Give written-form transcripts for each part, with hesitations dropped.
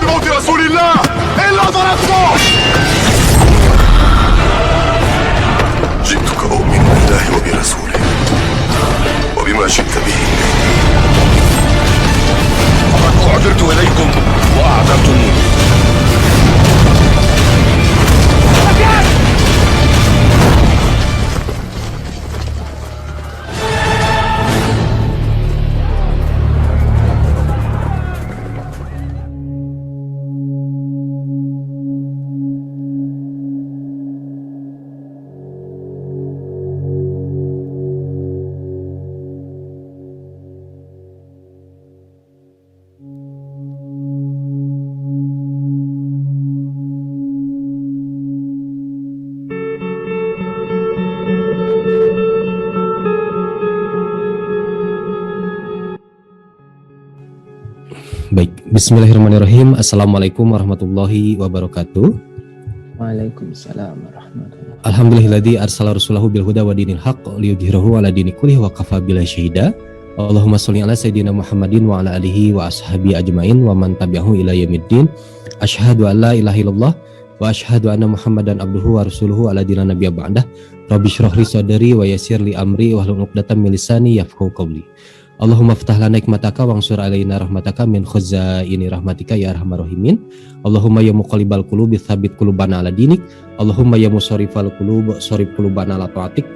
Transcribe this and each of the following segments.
بموت رسول الله إلا ضربته. جئتك أؤمن بالله وبرسوله وبما جئت به. فقد أعذرت إليكم وأعذرتموني. Baik, bismillahirrahmanirrahim. Assalamualaikum warahmatullahi wabarakatuh. Waalaikumsalam warahmatullahi wabarakatuh. Alhamdulillahilladzi arsala rasulahu bil huda wa dinil haqq liyudhhirahu 'ala dini kullihi wa kafa billahi syahida. Allahumma shalli ala sayyidina Muhammadin wa ala alihi wa ashabi ajmain wa man tabi'ahu ila yaumiddin. Asyhadu an la ilaha illallah wa asyhadu anna Muhammadan abduhu wa rasuluhu ala dina nabiyya ba'dah. Rabbi shrah li sadri wa yassir li amri wahlul 'uqdatam min lisani yafqahu qawli. Allahumma ftah lana hikmataka wansur alaina rahmataka min khazaini rahmatika ya arhamar rahimin. Allahumma ya muqallibal qulubi tsabit qulubana ala dinik. Allahumma ya musarrifal qulub sharif qulubana ala taatik.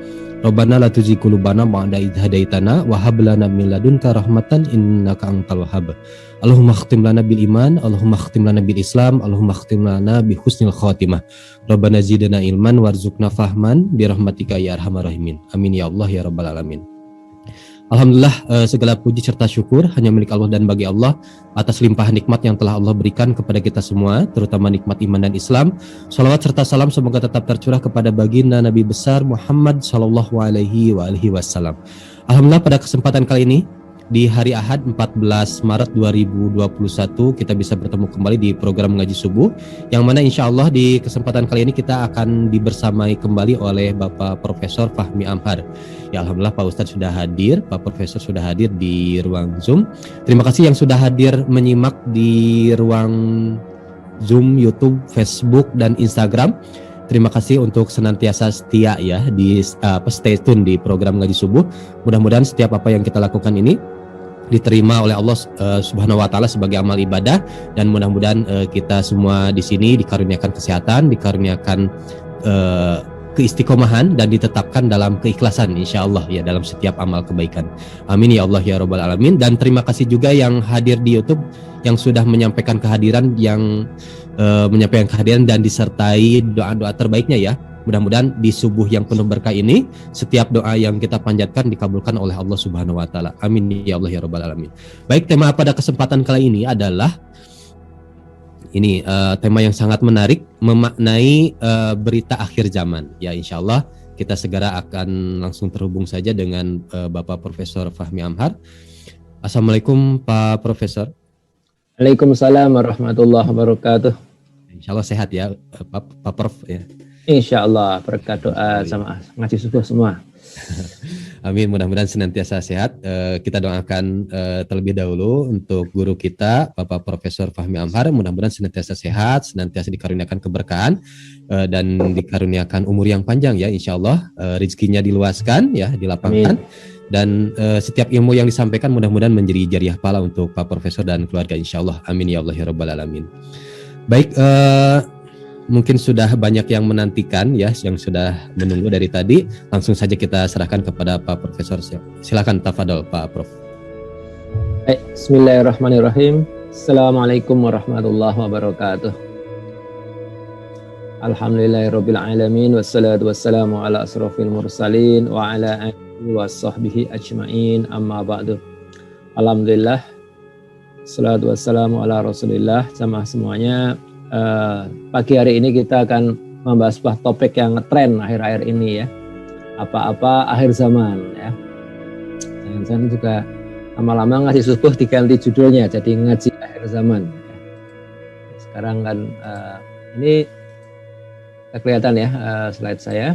Rabbana la tuzigh qulubana ba'da idh hadaitana wa hab lana min ladunka rahmatan innaka antal wahhab. Allahumma khtim lana bil iman, Allahumma khtim lana bil islam, Allahumma khtim lana bi husnil khatimah. Rabbana zidna ilman warzuqna fahman bi rahmatika ya arhamar rahimin. Amin ya Allah ya rabbal alamin. Alhamdulillah, segala puji serta syukur hanya milik Allah dan bagi Allah atas limpahan nikmat yang telah Allah berikan kepada kita semua, terutama nikmat iman dan Islam. Shalawat serta salam semoga tetap tercurah kepada baginda Nabi besar Muhammad sallallahu alaihi wasallam. Alhamdulillah, pada kesempatan kali ini di hari Ahad 14 Maret 2021 kita bisa bertemu kembali di program Ngaji Subuh, yang mana insya Allah di kesempatan kali ini kita akan dibersamai kembali oleh Bapak Profesor Fahmi Amhar. Ya Alhamdulillah, Pak Ustadz sudah hadir, Pak Profesor sudah hadir di ruang Zoom. Terima kasih yang sudah hadir menyimak di ruang Zoom, YouTube, Facebook, dan Instagram. Terima kasih untuk senantiasa setia ya di stay tune di program Ngaji Subuh. Mudah-mudahan setiap apa yang kita lakukan ini diterima oleh Allah Subhanahu wa taala sebagai amal ibadah, dan mudah-mudahan kita semua di sini dikaruniakan kesehatan, dikaruniakan keistiqomahan, dan ditetapkan dalam keikhlasan insyaallah ya dalam setiap amal kebaikan. Amin ya Allah ya rabbal alamin. Dan terima kasih juga yang hadir di YouTube yang sudah menyampaikan kehadiran, dan disertai doa-doa terbaiknya ya. Mudah-mudahan di subuh yang penuh berkah ini setiap doa yang kita panjatkan dikabulkan oleh Allah Subhanahu wa taala. Amin ya Allah ya rabbal alamin. Baik, tema pada kesempatan kali ini adalah tema yang sangat menarik, memaknai berita akhir zaman. Ya insyaallah kita segera akan langsung terhubung saja dengan Bapak Profesor Fahmi Amhar. Assalamualaikum Pak Profesor. Waalaikumsalam warahmatullahi wabarakatuh. Insyaallah sehat ya Pak Prof ya. Insyaallah, berkat doa sama ngaji subuh semua. Amin, mudah-mudahan senantiasa sehat. Kita doakan terlebih dahulu untuk guru kita Bapak Profesor Fahmi Amhar, mudah-mudahan senantiasa sehat, senantiasa dikaruniakan keberkahan dan dikaruniakan umur yang panjang ya insyaallah, rezekinya diluaskan ya, dilapangkan. Amin. Dan setiap ilmu yang disampaikan mudah-mudahan menjadi jariah pahala untuk Pak Profesor dan keluarga insyaallah. Amin ya Allah ya rabbal alamin. Baik, mungkin sudah banyak yang menantikan ya, yang sudah menunggu dari tadi. Langsung saja kita serahkan kepada Pak Profesor. Silakan tafadhol Pak Prof. Bismillahirrahmanirrahim. Assalamualaikum warahmatullahi wabarakatuh. Alhamdulillahirabbil alamin, wassalatu wassalamu ala asrofil mursalin wa ala alihi washabbihi ajmain, amma ba'du. Alhamdulillah, salatu wassalamu ala rasulillah. Jamaah semuanya, pagi hari ini kita akan membahas sebuah topik yang ngetren akhir-akhir ini ya, apa-apa akhir zaman ya. Jangan-jangan juga lama-lama ngaji subuh diganti judulnya jadi ngaji akhir zaman. Sekarang kan ini kelihatan ya slide saya.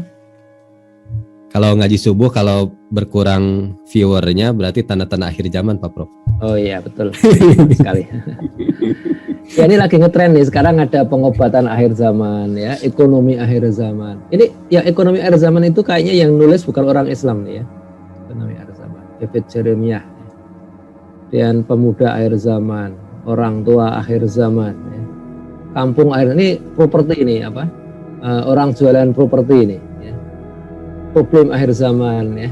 Kalau ngaji subuh, kalau berkurang viewernya berarti tanda-tanda akhir zaman Pak Prof. Oh iya betul sekali. Ya ini lagi ngetren nih, sekarang ada pengobatan akhir zaman ya, ekonomi akhir zaman. Ini ya ekonomi akhir zaman itu kayaknya yang nulis bukan orang Islam nih ya. Ekonomi akhir zaman, David Jeremiah. Dan pemuda akhir zaman, orang tua akhir zaman ya. Kampung akhir ini properti ini apa? Orang jualan properti ini ya. Problem akhir zaman ya.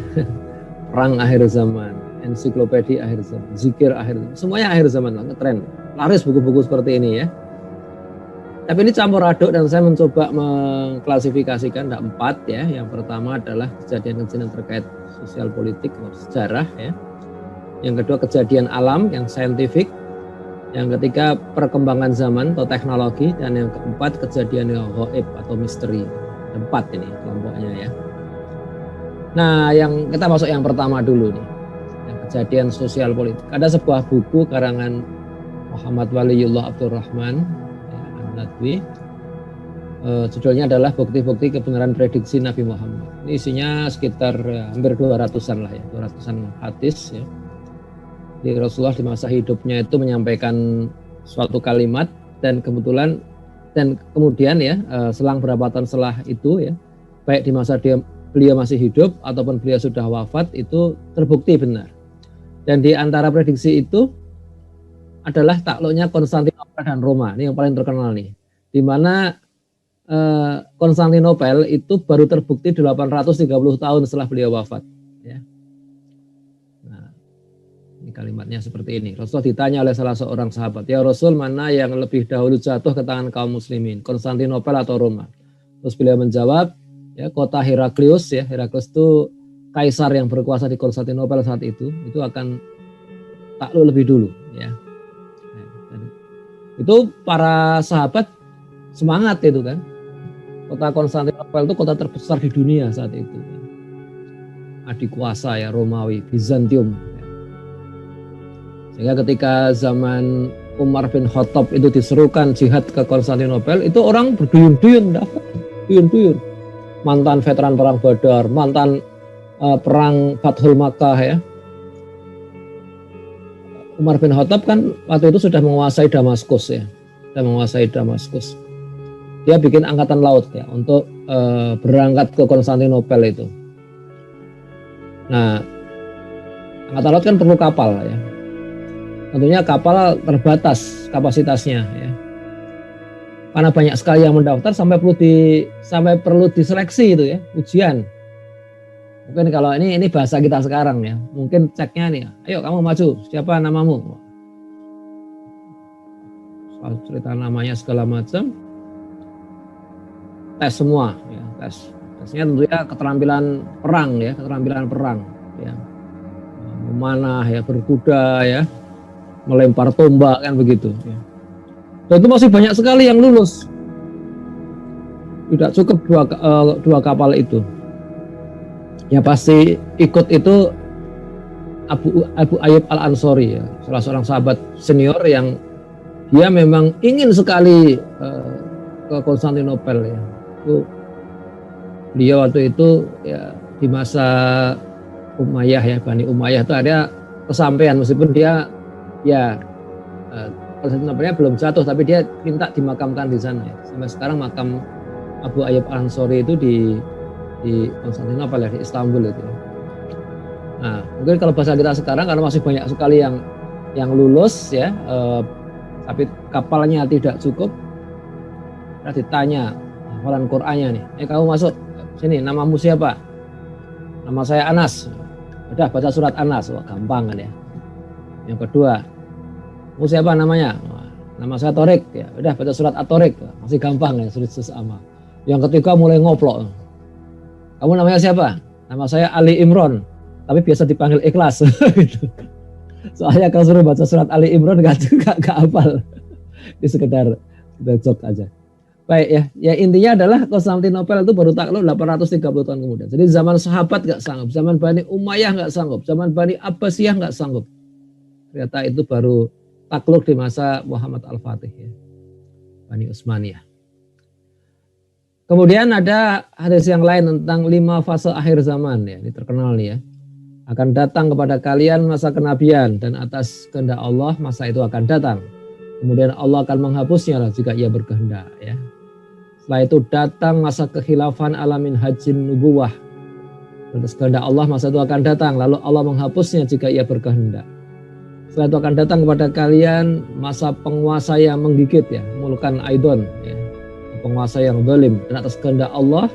Perang akhir zaman, ensiklopedia akhir zaman, zikir akhir zaman, semuanya akhir zaman lah, ngetren. Laris buku-buku seperti ini ya. Tapi ini campur aduk dan saya mencoba mengklasifikasikan ada 4 ya. Yang pertama adalah kejadian-kejadian terkait sosial politik atau sejarah ya. Yang kedua kejadian alam yang saintifik. Yang ketiga perkembangan zaman atau teknologi, dan yang keempat kejadian yang gaib atau misteri. 4 ini kelompoknya ya. Nah, yang kita masuk yang pertama dulu nih. Yang kejadian sosial politik. Ada sebuah buku karangan Muhammad Waliullah Abdurrahman ya, An-Nadwi. Judulnya adalah Bukti-bukti Kebenaran Prediksi Nabi Muhammad. Ini isinya sekitar hampir 200-an lah ya, 200-an hadis ya. Di Rasulullah di masa hidupnya itu menyampaikan suatu kalimat dan kemudian ya selang berapa tahun setelah itu ya, baik di masa beliau masih hidup ataupun beliau sudah wafat, itu terbukti benar. Dan di antara prediksi itu adalah takluknya Konstantinopel dan Roma. Ini yang paling terkenal nih. Di mana Konstantinopel itu baru terbukti 830 tahun setelah beliau wafat. Ya. Nah, ini kalimatnya seperti ini. Rasul ditanya oleh salah seorang sahabat, ya Rasul, mana yang lebih dahulu jatuh ke tangan kaum muslimin, Konstantinopel atau Roma? Terus beliau menjawab, ya kota Heraklius ya. Heraklius itu kaisar yang berkuasa di Konstantinopel saat itu akan takluk lebih dulu ya. Itu para sahabat semangat itu kan. Kota Konstantinopel itu kota terbesar di dunia saat itu. Adik kuasa ya, Romawi, Bizantium. Sehingga ketika zaman Umar bin Khattab itu diserukan jihad ke Konstantinopel, itu orang berduyun-duyun dapat, duyun-duyun. Mantan veteran perang Badar, mantan perang Fathul Makkah ya. Umar bin Khattab kan waktu itu sudah menguasai Damaskus ya, Dia bikin angkatan laut ya untuk berangkat ke Konstantinopel itu. Nah, angkatan laut kan perlu kapal ya. Tentunya kapal terbatas kapasitasnya ya. Karena banyak sekali yang mendaftar sampai perlu diseleksi itu ya, ujian. Mungkin kalau ini bahasa kita sekarang ya, mungkin ceknya nih, ayo kamu maju, siapa namamu? Soal cerita namanya segala macam, tes semua, ya, tesnya tentunya keterampilan perang, ya, memanah, ya, berkuda, ya, melempar tombak kan begitu. Ya. Dan itu masih banyak sekali yang lulus, tidak cukup dua kapal itu. Ya pasti ikut itu Abu Ayyub Al-Ansori ya, salah seorang sahabat senior yang dia memang ingin sekali ke Konstantinopel ya. Beliau waktu itu ya di masa Umayyah ya, Bani Umayyah itu ada kesampaian meskipun dia ya Konstantinopelnya belum jatuh tapi dia minta dimakamkan di sana ya. Sampai sekarang makam Abu Ayyub Al-Ansori itu di Konstantinopel ya, di Istanbul itu. Nah, mungkin kalau bahasa kita sekarang karena masih banyak sekali yang lulus ya, tapi kapalnya tidak cukup, kita ditanya hafalan Qur'annya nih, kamu masuk sini, namamu siapa? Nama saya Anas. Udah baca surat Anas, wah gampang kan ya. Yang kedua, kamu siapa namanya? Nama saya Torik, ya udah baca surat At-Torik, masih gampang ya, sulit sesama. Yang ketiga mulai ngoplok. Kamu namanya siapa? Nama saya Ali Imron, tapi biasa dipanggil Ikhlas. Soalnya kalau suruh baca surat Ali Imron gak hafal. Ini sekedar jok aja. Baik ya intinya adalah Konstantinopel itu baru takluk 830 tahun kemudian. Jadi zaman sahabat gak sanggup, zaman Bani Umayyah gak sanggup, zaman Bani Abbasiyah gak sanggup. Ternyata itu baru takluk di masa Muhammad Al-Fatih ya. Bani Utsmaniyah. Kemudian ada hadis yang lain tentang 5 fase akhir zaman ya, ini terkenal nih ya. Akan datang kepada kalian masa kenabian dan atas kehendak Allah masa itu akan datang. Kemudian Allah akan menghapusnya lah jika ia berkehendak ya. Setelah itu datang masa kekhilafan alamin hajin nubuwah. Atas kehendak Allah masa itu akan datang, lalu Allah menghapusnya jika ia berkehendak. Setelah itu akan datang kepada kalian masa penguasa yang menggigit ya, mulukan aidon ya, penguasa yang zalim. Dan atas kehendak Allah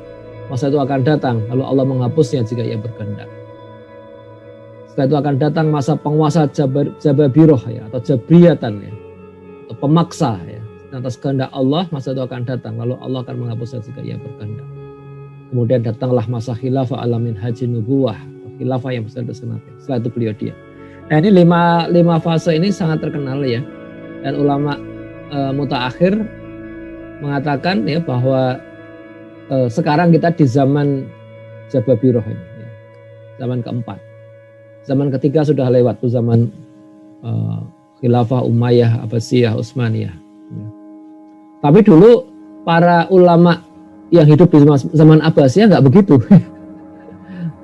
masa itu akan datang, lalu Allah menghapusnya jika ia berkehendak. Setelah itu akan datang masa penguasa jababiroh ya, atau jabriyatan ya, atau pemaksa ya. Dan atas kehendak Allah masa itu akan datang, lalu Allah akan menghapusnya jika ia berkehendak. Kemudian datanglah masa khilafah alamin haji nubuwah, khilafah yang besar dan setelah itu beliau diam. Nah ini lima fase ini sangat terkenal ya, dan ulama mutaakhir mengatakan ya bahwa sekarang kita di zaman jababiroh ini ya, zaman keempat. Zaman ketiga sudah lewat tuh zaman khilafah Umayyah, Abbasiyah, Utsmaniyah ya. Tapi dulu para ulama yang hidup di zaman Abbasiyah nggak begitu.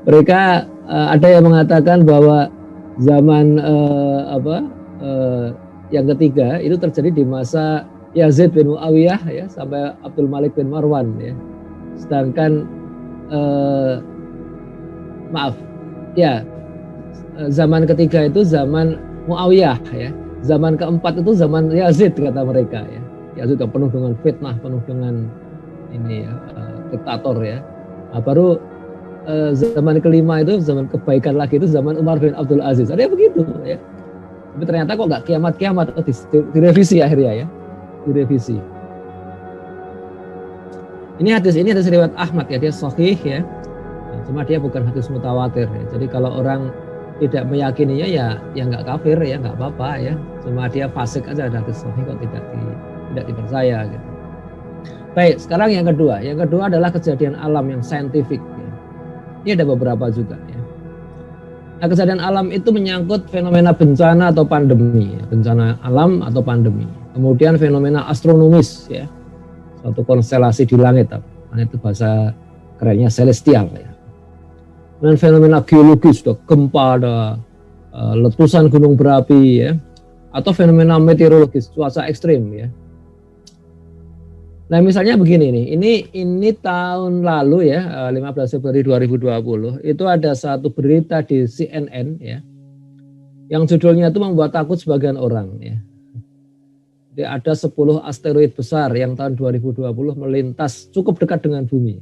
Mereka ada yang mengatakan bahwa zaman yang ketiga itu terjadi di masa Yazid bin Muawiyah ya sampai Abdul Malik bin Marwan ya. Sedangkan zaman ketiga itu zaman Muawiyah ya. Zaman keempat itu zaman Yazid kata mereka ya. Yazid yang penuh dengan fitnah, penuh dengan ini ya, diktator ya. Nah, baru zaman kelima itu zaman kebaikan lagi itu zaman Umar bin Abdul Aziz. Ada yang begitu ya. Tapi ternyata kok nggak kiamat-kiamat, direvisi akhirnya ya. Direvisi. Ini hadis riwayat Ahmad ya, dia sahih ya. Nah, cuma dia bukan hadis mutawatir ya. Jadi kalau orang tidak meyakininya ya nggak kafir ya, nggak apa-apa ya. Cuma dia fasik aja, ada hadis sahih kok tidak dipercaya gitu. Baik, sekarang yang kedua. Yang kedua adalah kejadian alam yang saintifik ya. Ini ada beberapa juga ya. Nah, kejadian alam itu menyangkut fenomena bencana atau pandemi ya. Bencana alam atau pandemi. Kemudian fenomena astronomis ya. Suatu konstelasi di langit. Langit itu bahasa kerennya celestial ya. Dan fenomena geologis, ada gempa, ada letusan gunung berapi ya. Atau fenomena meteorologis, cuaca ekstrim ya. Nah misalnya begini nih, ini tahun lalu ya, 15 Februari 2020, itu ada satu berita di CNN ya, yang judulnya itu membuat takut sebagian orang ya. Jadi ada 10 asteroid besar yang tahun 2020 melintas cukup dekat dengan bumi.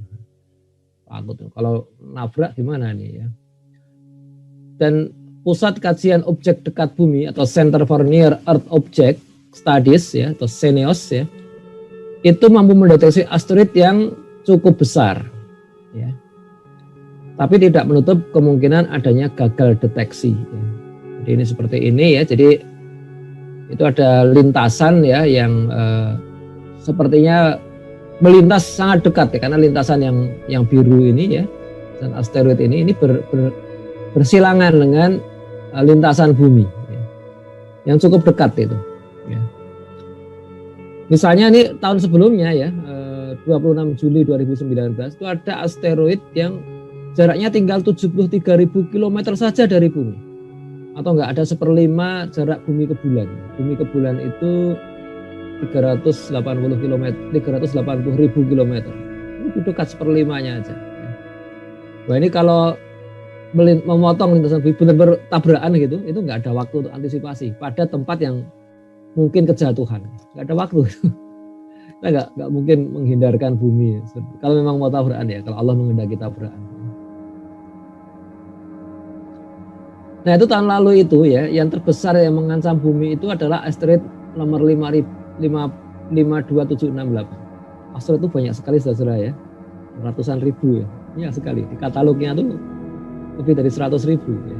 Takut, kalau nabrak gimana nih ya. Dan Pusat Kajian Objek Dekat Bumi atau Center for Near Earth Object Studies ya, atau CNEOS ya, itu mampu mendeteksi asteroid yang cukup besar ya. Tapi tidak menutup kemungkinan adanya gagal deteksi ya. Jadi ini seperti ini ya, jadi itu ada lintasan ya yang sepertinya melintas sangat dekat ya, karena lintasan yang biru ini ya, dan asteroid ini bersilangan dengan lintasan bumi ya, yang cukup dekat itu ya. Misalnya ini tahun sebelumnya ya, 26 Juli 2019 itu ada asteroid yang jaraknya tinggal 73.000 km saja dari bumi, atau enggak ada 1/5 jarak bumi ke bulan. Bumi ke bulan itu 380.000 km. Itu dekat 1/5-nya aja. Wah ini kalau memotong lintasan bumi benar-benar tabrakan gitu, itu enggak ada waktu untuk antisipasi pada tempat yang mungkin kejatuhan, nggak ada waktu. Kita nggak mungkin menghindarkan bumi. Kalau memang mau tabrakan ya, kalau Allah menghendaki tabrakan. Nah itu tahun lalu itu ya, yang terbesar yang mengancam bumi itu adalah asteroid nomor 52768. Asteroid itu banyak sekali saudara ya, ratusan ribu ya, banyak sekali. Di katalognya tuh lebih dari 100.000 ya.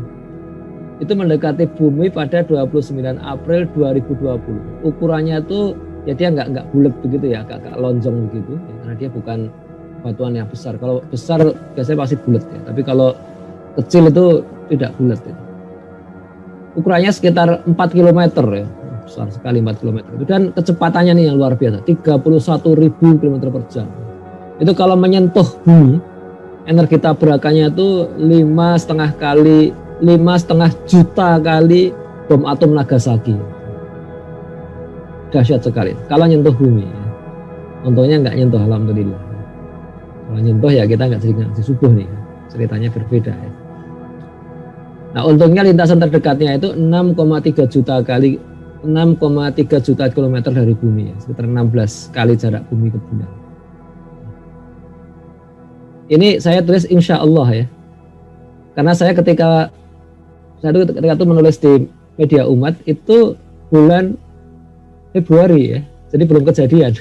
Itu mendekati bumi pada 29 April 2020. Ukurannya itu ya dia nggak bulat begitu ya, agak lonjong begitu ya, karena dia bukan batuan yang besar. Kalau besar biasanya pasti bulat ya, tapi kalau kecil itu tidak bulat ya. Ukurannya sekitar 4 km ya, besar sekali 4 km. Dan kecepatannya nih yang luar biasa, 31.000 km per jam. Itu kalau menyentuh bumi, energi tabrakannya itu 5,5 juta kali bom atom Nagasaki. dahsyat sekali. Kalau nyentuh bumi, ya. Untungnya nggak nyentuh, alhamdulillah. Kalau nyentuh ya kita nggak jadi subuh nih, ceritanya berbeda. Ya. Nah, untungnya lintasan terdekatnya itu 6,3 juta kilometer dari bumi, ya. Sekitar 16 kali jarak bumi ke bulan. Ini saya tulis insya Allah ya, karena saya ketika itu menulis di media umat itu bulan Februari ya, jadi belum kejadian.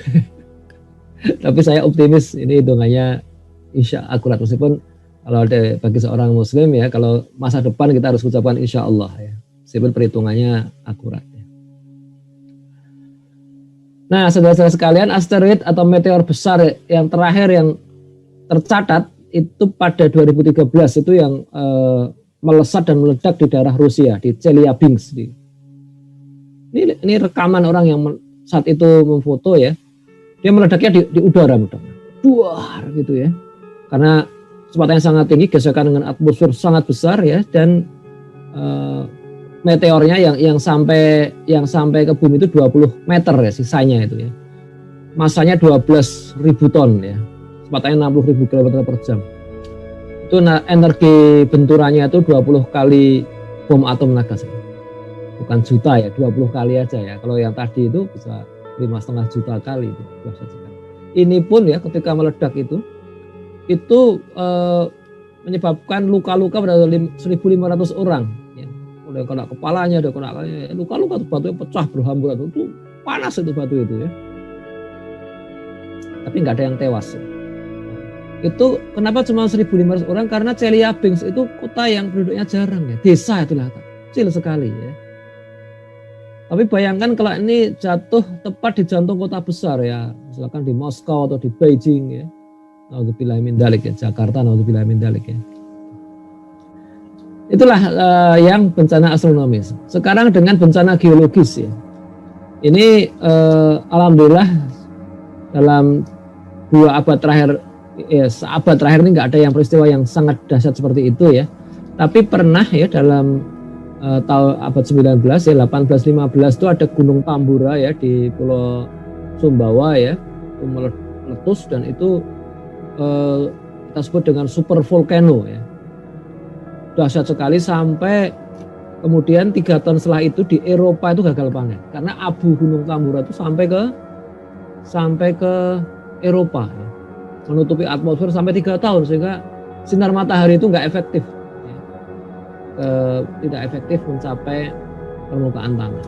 Tapi saya optimis ini hitungannya insya akurat, meskipun kalau ada bagi seorang muslim ya, kalau masa depan kita harus ucapkan insya Allah ya, meskipun perhitungannya akurat ya. Nah, saudara-saudara sekalian, asteroid atau meteor besar yang terakhir yang tercatat itu pada 2013 itu yang melesat dan meledak di daerah Rusia di Chelyabinsk. Ini rekaman orang yang saat itu memfoto ya, dia meledaknya di udara, duar gitu ya, karena kecepatannya sangat tinggi, gesekan dengan atmosfer sangat besar ya, dan meteornya yang sampai ke bumi itu 20 meter ya sisanya itu ya, masanya 12.000 ton ya, kecepatannya 60.000 km per jam. Itu energi benturannya itu 20 kali bom atom Nagasaki. Bukan juta ya, 20 kali aja ya. Kalau yang tadi itu bisa 5,5 juta kali itu. Ini pun ya ketika meledak itu menyebabkan luka-luka pada 1.500 orang. Ya. Udah kena kepalanya, udah kena luka-luka, batunya pecah berhamburan, itu panas itu batu itu ya. Tapi nggak ada yang tewas. Ya. Itu kenapa cuma 1.500 orang? Karena Chelyabinsk itu kota yang penduduknya jarang ya, desa itulah, kecil sekali ya. Tapi bayangkan kalau ini jatuh tepat di jantung kota besar ya, misalkan di Moskow atau di Beijing ya, naudzubillah min dzalik ya, Jakarta naudzubillah min dzalik ya. Itulah yang bencana astronomis. Sekarang dengan bencana geologis ya. Ini alhamdulillah dalam 2 abad terakhir, ya, seabad terakhir ini nggak ada yang peristiwa yang sangat dahsyat seperti itu ya. Tapi pernah ya dalam tahun abad 19 ya, 1815 itu ada Gunung Tambora ya di Pulau Sumbawa ya, itu meletus dan itu kita sebut dengan super volcano ya. Dahsyat sekali sampai kemudian 3 tahun setelah itu di Eropa itu gagal panen karena abu Gunung Tambora itu sampai ke Eropa ya, menutupi atmosfer sampai 3 tahun sehingga sinar matahari itu nggak efektif ya. Tidak efektif mencapai permukaan tanah.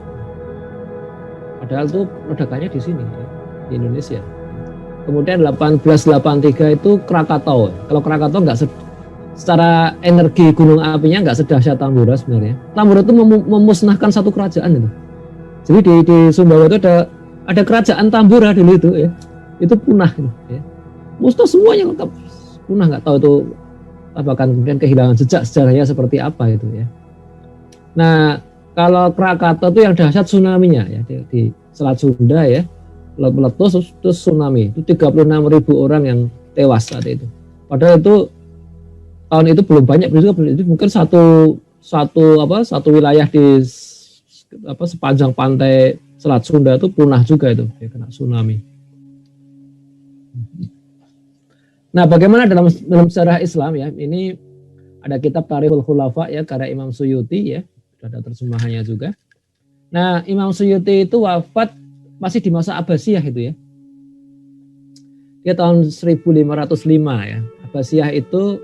Padahal itu ledakannya di sini ya, di Indonesia. Kemudian 1883 itu Krakatau. Kalau Krakatau nggak secara energi gunung apinya nggak sedahsyat Tambora sebenarnya. Tambora itu memusnahkan satu kerajaan itu. Jadi di Sumbawa itu ada kerajaan Tambora dulu itu ya. Itu punah gitu, ya. Musnah semuanya lengkap, punah, nggak tahu itu bahkan kemudian kehilangan jejak sejarahnya seperti apa itu ya. Nah, kalau Krakatau itu yang dahsyat tsunami-nya ya di Selat Sunda ya, meletus terus tsunami itu 36.000 orang yang tewas saat itu. Padahal itu tahun itu belum banyak, itu mungkin satu wilayah di sepanjang pantai Selat Sunda itu punah juga itu ya, kena tsunami. Nah, bagaimana dalam sejarah Islam ya? Ini ada kitab Tarikhul Khulafa ya karya Imam Suyuti ya, sudah ada terjemahannya juga. Nah, Imam Suyuti itu wafat masih di masa Abbasiyah itu ya. Dia tahun 1505 ya. Abbasiyah itu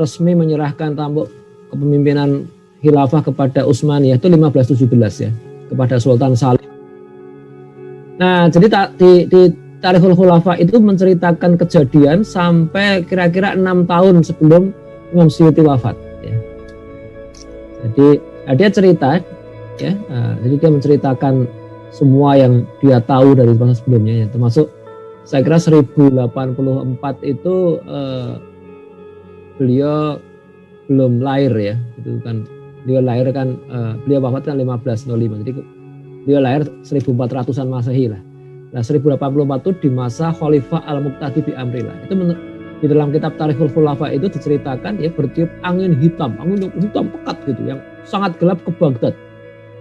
resmi menyerahkan tampuk kepemimpinan khilafah kepada Utsmaniyah itu 1517 ya, kepada Sultan Salim. Nah, jadi di Tarikhul Khulafa itu menceritakan kejadian sampai kira-kira 6 tahun sebelum Imam Suyuti wafat ya. Jadi dia cerita ya, jadi dia menceritakan semua yang dia tahu dari masa sebelumnya ya, termasuk saya kira 1084 itu beliau belum lahir ya, itu kan beliau lahir kan beliau wafat kan 1505, jadi beliau lahir 1400-an Masehi lah. Nah, 1084 itu di masa Khalifah Al-Muqtadi bi Amrillah. Itu di dalam kitab Tarikhul Khulafa itu diceritakan ya, bertiup angin hitam pekat gitu yang sangat gelap ke Baghdad,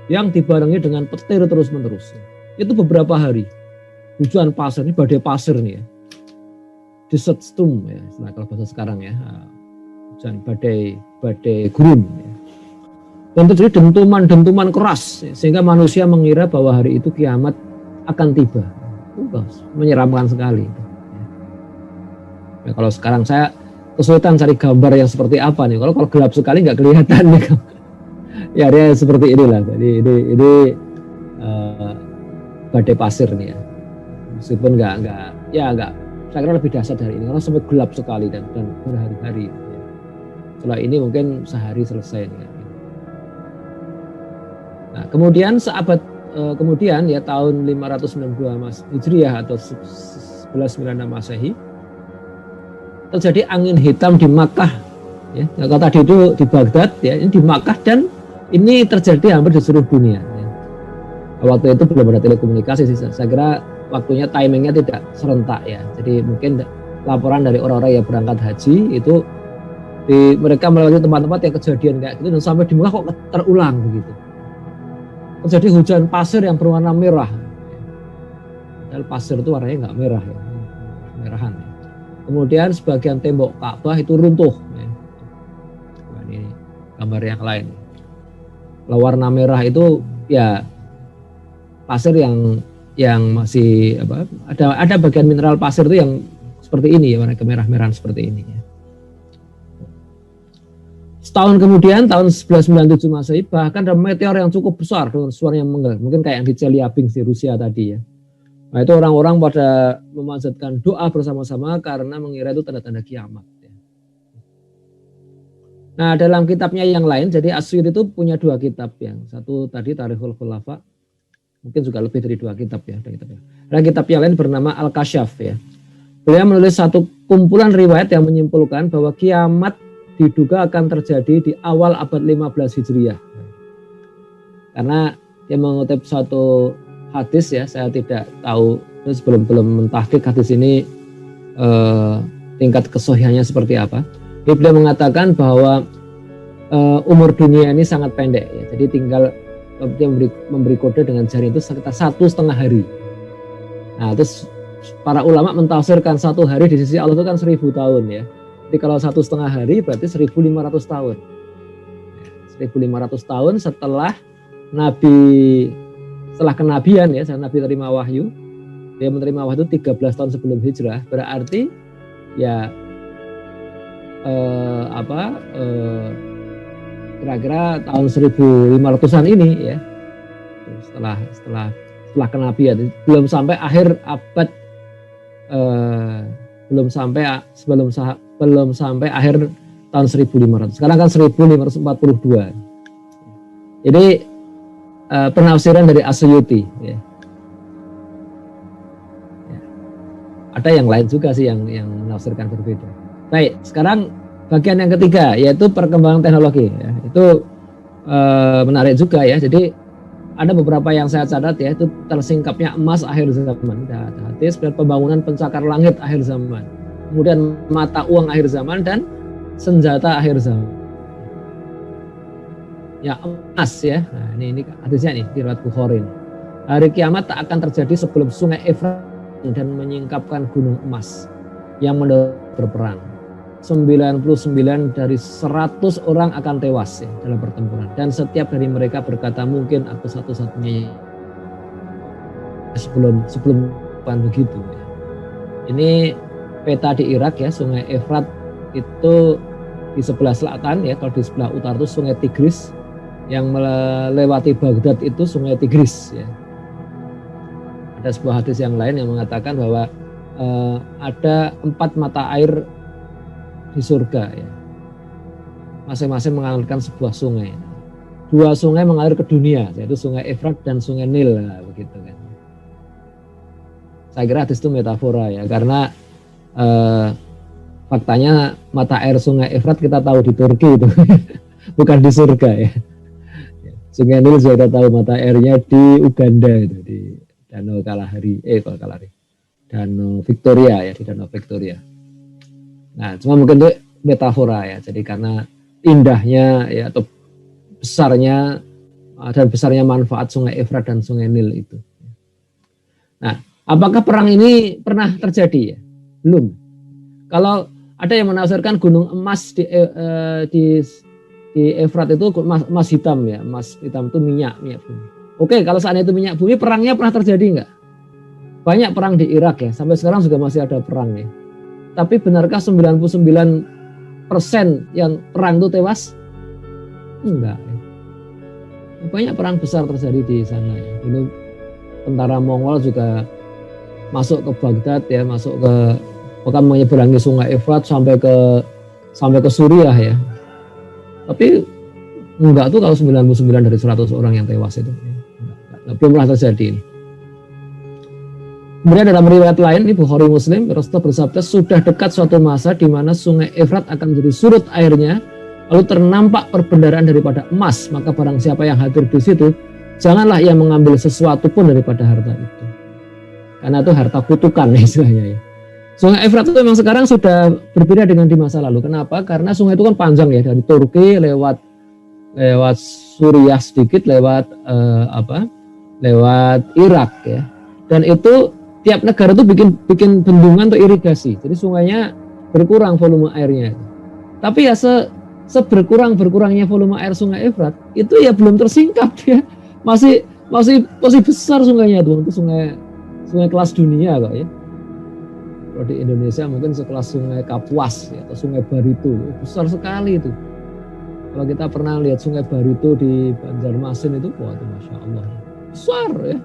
yang dibarengi dengan petir terus-menerus. itu beberapa hari. Hujan pasir, ini badai pasir nih ya. Desert storm ya, kalau bahasa sekarang ya. Hujan badai gurun ya. Dan terjadi dentuman keras ya, sehingga manusia mengira bahwa hari itu kiamat akan tiba. Menyeramkan sekali. Ya, kalau sekarang saya kesulitan cari gambar yang seperti apa nih. Kalau gelap sekali nggak kelihatan nih. Ya dia seperti inilah. Jadi ini badai pasir nih ya. Meskipun nggak saya kira lebih dahsyat dari ini karena sampai gelap sekali dan berhari-hari. Ya. Setelah ini mungkin sehari selesai nih. Ya. Nah, kemudian kemudian ya tahun 592 Hijriah atau 1196 Masehi terjadi angin hitam di Makkah ya. Kalau tadi itu di Baghdad ya, ini di Makkah dan ini terjadi hampir di seluruh dunia ya. Waktu itu belum ada telekomunikasi sih. Saya kira waktunya timingnya tidak serentak ya. Jadi mungkin laporan dari orang-orang yang berangkat haji itu mereka melewati tempat-tempat yang kejadian kayak gitu dan sampai di Makkah kok terulang begitu. Terjadi hujan pasir yang berwarna merah. Padahal pasir itu warnanya nggak merah ya, merahan. Ya. Kemudian sebagian tembok Ka'bah itu runtuh. Ya. Nah, ini gambar yang lain. Kalau warna merah itu ya pasir yang masih ada bagian mineral pasir itu yang seperti ini ya, warna kemerah-merahan seperti ini ya. Setahun kemudian tahun 1197 Masehi bahkan ada meteor yang cukup besar dengan suara yang menggelar, mungkin kayak yang di Chelyabinsk di Rusia tadi ya. Nah itu orang-orang pada memanjatkan doa bersama-sama karena mengira itu tanda-tanda kiamat ya. Nah dalam kitabnya yang lain, jadi As-Suyuti itu punya dua kitab, yang satu tadi Tarikhul Khulafa, mungkin juga lebih dari dua kitab ya. Dan kitab yang lain bernama Al-Kasyaf ya. Beliau menulis satu kumpulan riwayat yang menyimpulkan bahwa kiamat diduga akan terjadi di awal abad 15 Hijriah. Karena dia mengutip satu hadis ya, saya tidak tahu, terus belum mentahqiq hadis ini tingkat kesohihannya seperti apa. Beliau mengatakan bahwa umur dunia ini sangat pendek ya. Jadi tinggal dia memberi kode dengan jari itu sekitar 1,5 hari. Nah, terus para ulama mentafsirkan 1 hari di sisi Allah itu kan 1000 tahun ya. Jadi kalau 1,5 hari berarti 1.500 tahun. 1.500 tahun setelah kenabian ya, saat Nabi terima wahyu. Dia menerima wahyu 13 tahun sebelum hijrah. Berarti ya kira-kira tahun 1500-an ini ya. Setelah kenabian, belum sampai akhir abad belum sampai akhir tahun 1500. Sekarang kan 1542. Jadi penafsiran dari As-Suyuti ya. Ada yang lain juga sih yang menafsirkan berbeda. Baik, sekarang bagian yang ketiga yaitu perkembangan teknologi ya. Itu menarik juga ya. Jadi ada beberapa yang saya catat ya, itu tersingkapnya emas akhir zaman, hadis, pembangunan pencakar langit akhir zaman, kemudian mata uang akhir zaman dan senjata akhir zaman. Ya emas ya, nah, ini hadisnya nih di riwayat Bukhari. Hari kiamat tak akan terjadi sebelum sungai Efrat dan menyingkapkan gunung emas yang berperang. 99 dari 100 orang akan tewas ya, dalam pertempuran, dan setiap dari mereka berkata mungkin aku satu-satunya sebelum begitu ya. Ini peta di Irak ya, sungai Efrat itu di sebelah selatan ya, kalau di sebelah utara itu sungai Tigris, yang melewati Baghdad itu sungai Tigris ya. Ada sebuah hadis yang lain yang mengatakan bahwa ada 4 mata air di surga ya, masing-masing mengalirkan sebuah sungai. 2 sungai mengalir ke dunia, yaitu sungai Efrat dan sungai Nil, nah, begitu kan. Saya kira hadis itu metafora ya, karena faktanya mata air sungai Efrat kita tahu di Turki itu bukan di surga ya. Sungai Nil juga kita tahu mata airnya di Uganda itu, di Danau Kalahari, Danau Victoria ya, di Danau Victoria. Nah, cuma mungkin itu metafora ya. Jadi karena indahnya ya atau besarnya dan besarnya manfaat sungai Efrat dan sungai Nil itu. Nah, apakah perang ini pernah terjadi ya? Belum. Kalau ada yang menafsirkan gunung emas di Efrat itu emas hitam ya, emas hitam itu minyak bumi. Oke, kalau saat itu minyak bumi, perangnya pernah terjadi enggak? Banyak perang di Irak ya, sampai sekarang juga masih ada perang ya. Tapi benarkah 99% yang perang itu tewas? Enggak ya. Banyak perang besar terjadi di sana ya. Dulu tentara Mongol juga masuk ke Baghdad ya, masuk ke bahkan menyeberangi sungai Efrat sampai ke Suriah ya. Tapi enggak tuh kalau 99 dari 100 orang yang tewas itu. Belum pernah terjadi ini. Kemudian dalam riwayat lain, ini Bukhari Muslim, Rasulullah bersabda, sudah dekat suatu masa di mana sungai Efrat akan menjadi surut airnya, lalu ternampak perbendaharaan daripada emas, maka barang siapa yang hadir di situ, janganlah ia mengambil sesuatu pun daripada harta itu. Karena itu harta kutukan istilahnya ya. Sungai Efrat itu memang sekarang sudah berbeda dengan di masa lalu. Kenapa? Karena sungai itu kan panjang ya, dari Turki lewat Suriah sedikit, lewat Irak ya. Dan itu tiap negara itu bikin bendungan untuk irigasi. Jadi sungainya berkurang volume airnya. Tapi ya seberkurang-berkurangnya volume air sungai Efrat itu ya belum tersingkap ya. Masih besar sungainya itu sungai kelas dunia kok ya. Kalau di Indonesia mungkin sekelas sungai Kapuas ya, atau sungai Barito, besar sekali itu. Kalau kita pernah lihat sungai Barito di Banjarmasin itu, wah itu Masya Allah, besar ya.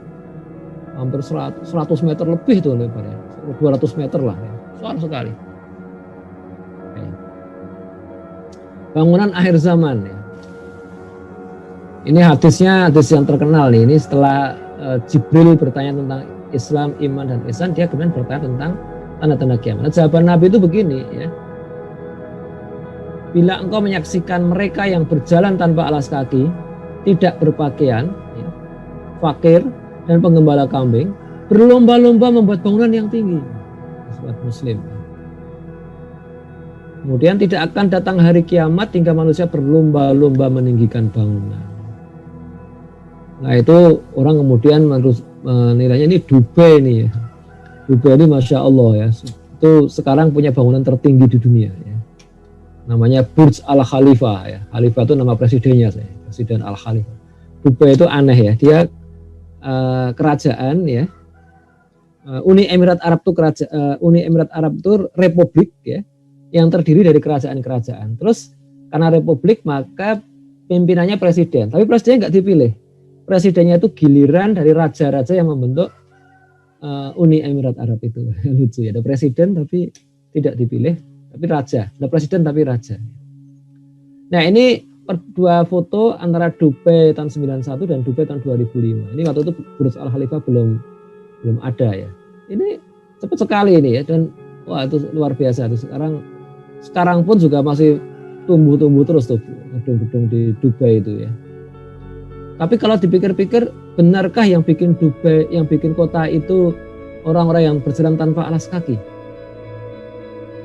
Hampir 100 meter lebih tuh lebarnya, 200 meter lah ya, besar sekali. Ya. Bangunan akhir zaman ya. Ini hadis yang terkenal nih, ini setelah Jibril bertanya tentang Islam, iman, dan ihsan, dia kemudian bertanya tentang tanda-tanda kiamat. Jawaban Nabi itu begini ya. Bila engkau menyaksikan mereka yang berjalan tanpa alas kaki, tidak berpakaian, ya, fakir, dan penggembala kambing, berlomba-lomba membuat bangunan yang tinggi. Sobat Muslim. Kemudian tidak akan datang hari kiamat hingga manusia berlomba-lomba meninggikan bangunan. Nah itu orang kemudian menilainya ini Dubai nih ya. Dubai ini Masya Allah ya, itu sekarang punya bangunan tertinggi di dunia ya. Namanya Burj Al Khalifa ya. Khalifah itu nama presidennya saya, Presiden Al Khalifa. Dubai itu aneh ya, dia kerajaan ya. Uni Emirat Arab itu republik ya, yang terdiri dari kerajaan-kerajaan. Terus karena republik maka pimpinannya presiden, tapi presidennya nggak dipilih. Presidennya itu giliran dari raja-raja yang membentuk Uni Emirat Arab itu. Lucu ya, ada presiden tapi tidak dipilih, tapi raja. Ada presiden tapi raja. Nah ini dua foto antara Dubai tahun 91 dan Dubai tahun 2005. Ini waktu itu Burj Al Khalifa belum ada ya. Ini cepat sekali ini ya, dan wah itu luar biasa. Sekarang pun juga masih tumbuh terus tuh gedung-gedung di Dubai itu ya. Tapi kalau dipikir-pikir, benarkah yang bikin Dubai, yang bikin kota itu orang-orang yang berjalan tanpa alas kaki?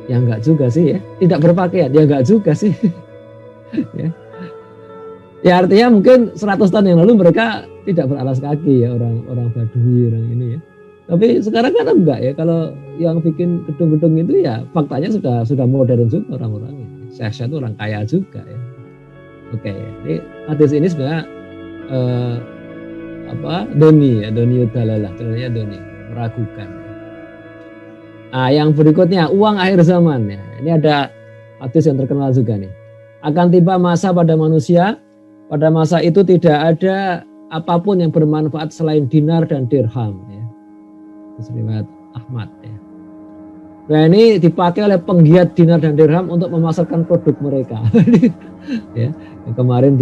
Ya enggak juga sih ya. Tidak berpakaian, ya enggak juga sih. Ya artinya mungkin 100 tahun yang lalu mereka tidak beralas kaki ya, orang Badui, orang ini ya. Tapi sekarang kan enggak ya. Kalau yang bikin gedung-gedung itu ya faktanya sudah modern juga orang-orang. Syekh itu orang kaya juga ya. Oke, jadi hadis ini sebenarnya Doni Udalalah, sebenarnya Doni meragukan. Nah, yang berikutnya uang akhir zaman ya. Ini ada hadis yang terkenal juga nih. Akan tiba masa pada manusia, pada masa itu tidak ada apapun yang bermanfaat selain dinar dan dirham ya. Riwayat Ahmad ya. Nah ini dipakai oleh penggiat dinar dan dirham untuk memasarkan produk mereka. Ya, kemarin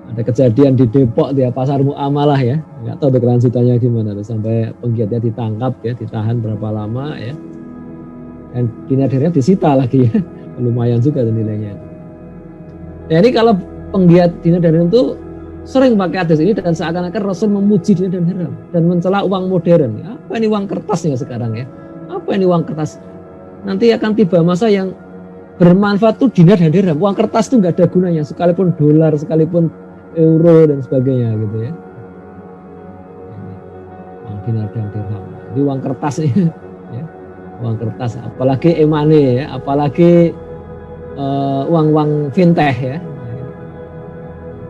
ada kejadian di Depok di pasar Muamalah ya, nggak tahu kelanjutannya gimana tuh, sampai penggiatnya ditangkap ya, ditahan berapa lama ya, dan dinar dirham disita lagi ya, lumayan juga nilainya. Nah ini kalau penggiat dinar dan dirham itu sering pakai hadis ini dan seakan-akan Rasul memuji dinar dan dirham dan mencela uang modern. Apa ini uang kertasnya sekarang ya? Apa ini uang kertas? Nanti akan tiba masa yang bermanfaat tuh dinar dan dirham. Uang kertas tuh nggak ada gunanya, sekalipun dolar, sekalipun euro dan sebagainya gitu ya. Uang dinar dan dirham. Jadi uang kertas ini, ya, uang kertas, apalagi e-money ya, apalagi uang-uang fintech ya.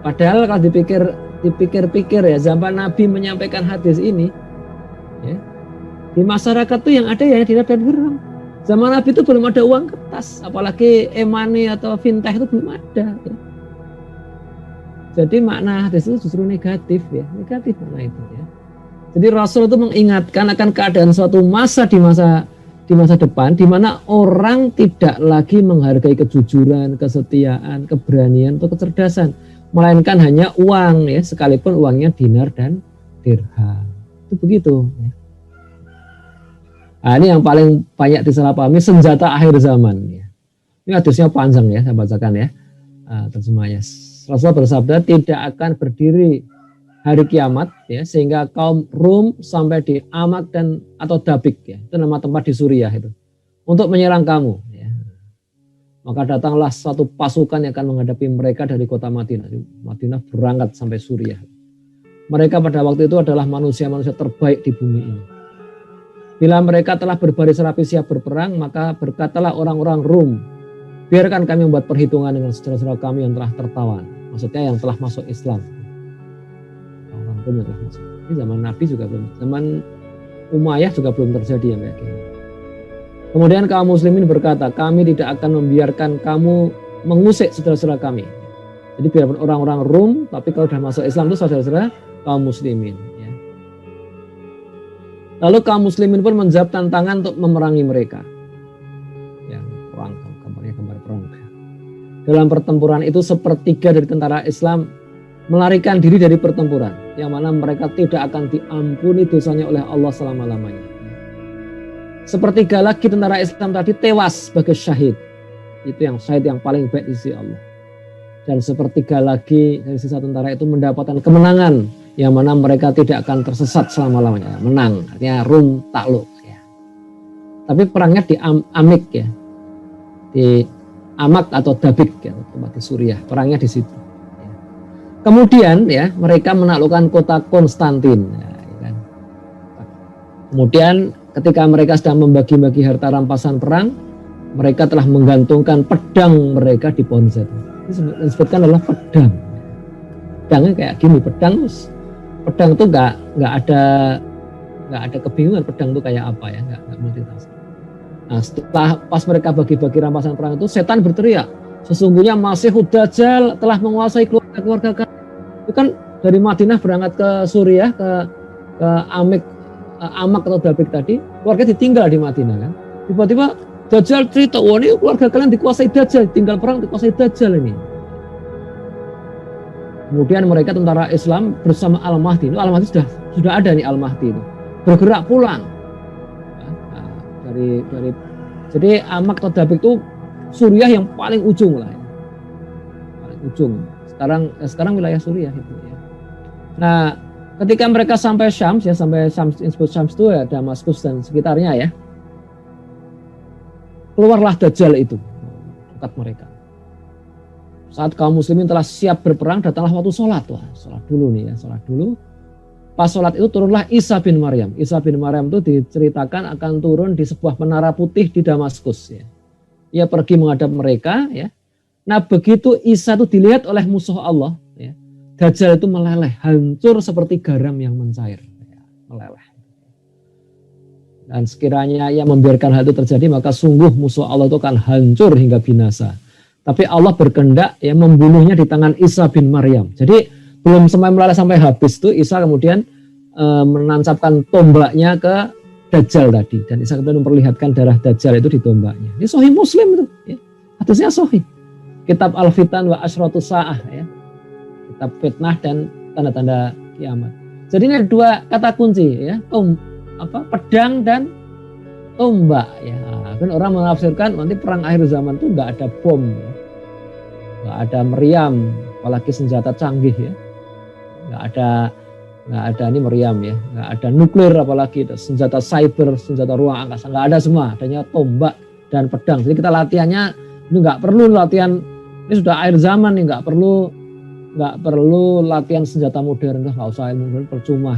Padahal kalau dipikir-pikir ya, zaman Nabi menyampaikan hadis ini, ya, di masyarakat tuh yang ada ya dinar dan dirham. Zaman Nabi itu belum ada uang kertas, apalagi e-money atau fintech itu belum ada. Ya. Jadi makna hadis itu justru negatif ya, negatif makna itu ya. Jadi Rasul itu mengingatkan akan keadaan suatu masa di masa depan di mana orang tidak lagi menghargai kejujuran, kesetiaan, keberanian atau kecerdasan, melainkan hanya uang ya, sekalipun uangnya dinar dan dirham. Itu begitu ya. Nah, ini yang paling banyak disalahpahami, senjata akhir zaman ya. Ini hadisnya panjang ya, saya bacakan ya terjemahnya. Rasulullah bersabda, tidak akan berdiri hari kiamat ya, sehingga kaum Rum sampai di Amak dan atau Dabik ya, itu nama tempat di Suriah itu, untuk menyerang kamu ya. Maka datanglah satu pasukan yang akan menghadapi mereka dari kota Madinah. Madinah berangkat sampai Suriah. Mereka pada waktu itu adalah manusia-manusia terbaik di bumi ini. Bila mereka telah berbaris rapi siap berperang, maka berkatalah orang-orang Rum, biarkan kami membuat perhitungan dengan saudara-saudara kami yang telah tertawan. Maksudnya yang telah masuk Islam. Orang Rum yang telah masuk. Ini zaman Nabi juga belum. Zaman Umayyah juga belum terjadi yang kayak gini. Kemudian kaum muslimin berkata, kami tidak akan membiarkan kamu mengusik saudara-saudara kami. Jadi biarpun orang-orang Rum, tapi kalau sudah masuk Islam itu saudara-saudara kaum muslimin. Ya. Lalu kaum muslimin pun menjawab tantangan untuk memerangi mereka. Ya, perang, gambar perang. Dalam pertempuran itu sepertiga dari tentara Islam melarikan diri dari pertempuran, yang mana mereka tidak akan diampuni dosanya oleh Allah selama-lamanya. Sepertiga lagi tentara Islam tadi tewas sebagai syahid. Itu yang syahid yang paling baik di sisi Allah. Dan sepertiga lagi dari sisa tentara itu mendapatkan kemenangan, yang mana mereka tidak akan tersesat selama-lamanya. Menang, artinya Rum takluk. Ya. Tapi perangnya di Amik ya, di Amak atau Dabik ya, tempat di Suriah. Perangnya di situ. Ya. Kemudian ya mereka menaklukkan kota Konstantin. Ya, kan. Kemudian ketika mereka sedang membagi-bagi harta rampasan perang, mereka telah menggantungkan pedang mereka di pohon zaitun. Ini disebutkan adalah pedang. Pedangnya kayak gini, pedang itu nggak ada kebingungan pedang itu kayak apa ya, nggak multitafsir. Nah, setelah pas mereka bagi-bagi rampasan perang itu, setan berteriak, sesungguhnya Masihud Dajjal telah menguasai keluarga kami. Itu kan dari Madinah berangkat ke Suriah, ke Amak atau Dabik tadi, keluarga ditinggal di Madinah kan. Tiba-tiba Dajjal cerita, wah ini keluarga kalian dikuasai Dajjal, tinggal perang dikuasai Dajjal ini. Kemudian mereka tentara Islam bersama Al-Mahdi, itu Al-Mahdi sudah ada nih Al-Mahdi itu, bergerak pulang. Jadi Amak atau Dabik itu Suriah yang paling ujung lah ya. Paling ujung. Sekarang wilayah Suriah itu ya. Nah, ketika mereka sampai Syams ya, sampai Syams, disebut Syams itu ya Damaskus dan sekitarnya ya. Keluarlah Dajjal itu dekat mereka. Saat kaum muslimin telah siap berperang, datanglah waktu sholat. Wah, sholat dulu nih ya, sholat dulu. Pas sholat itu turunlah Isa bin Maryam. Isa bin Maryam itu diceritakan akan turun di sebuah menara putih di Damaskus. Ya. Ia pergi menghadap mereka. Ya. Nah begitu Isa itu dilihat oleh musuh Allah, ya, Dajjal itu meleleh, hancur seperti garam yang mencair. Ya, meleleh. Dan sekiranya ia membiarkan hal itu terjadi, maka sungguh musuh Allah itu akan hancur hingga binasa. Tapi Allah berkehendak ya membunuhnya di tangan Isa bin Maryam. Jadi belum meleleh sampai habis tuh Isa kemudian menancapkan tombaknya ke Dajjal tadi. Dan Isa kemudian memperlihatkan darah Dajjal itu di tombaknya. Ini Sahih Muslim itu. Ya. Hadisnya Sahih. Kitab Al-Fitan wa Asratus Sa'ah. Ya. Kitab fitnah dan tanda-tanda kiamat. Jadi ini ada dua kata kunci. Ya. Pedang dan tombak. Ya. Kan orang menafsirkan nanti perang akhir zaman itu nggak ada bom. Ya. Nggak ada meriam. Apalagi senjata canggih ya. Nggak ada ini meriam ya, nggak ada nuklir apalagi senjata cyber, senjata ruang angkasa, nggak ada semua, adanya tombak dan pedang. Jadi kita latihannya ini nggak perlu latihan, ini sudah akhir zaman nih, nggak perlu latihan senjata modern, nggak usah ilmu modern, percuma.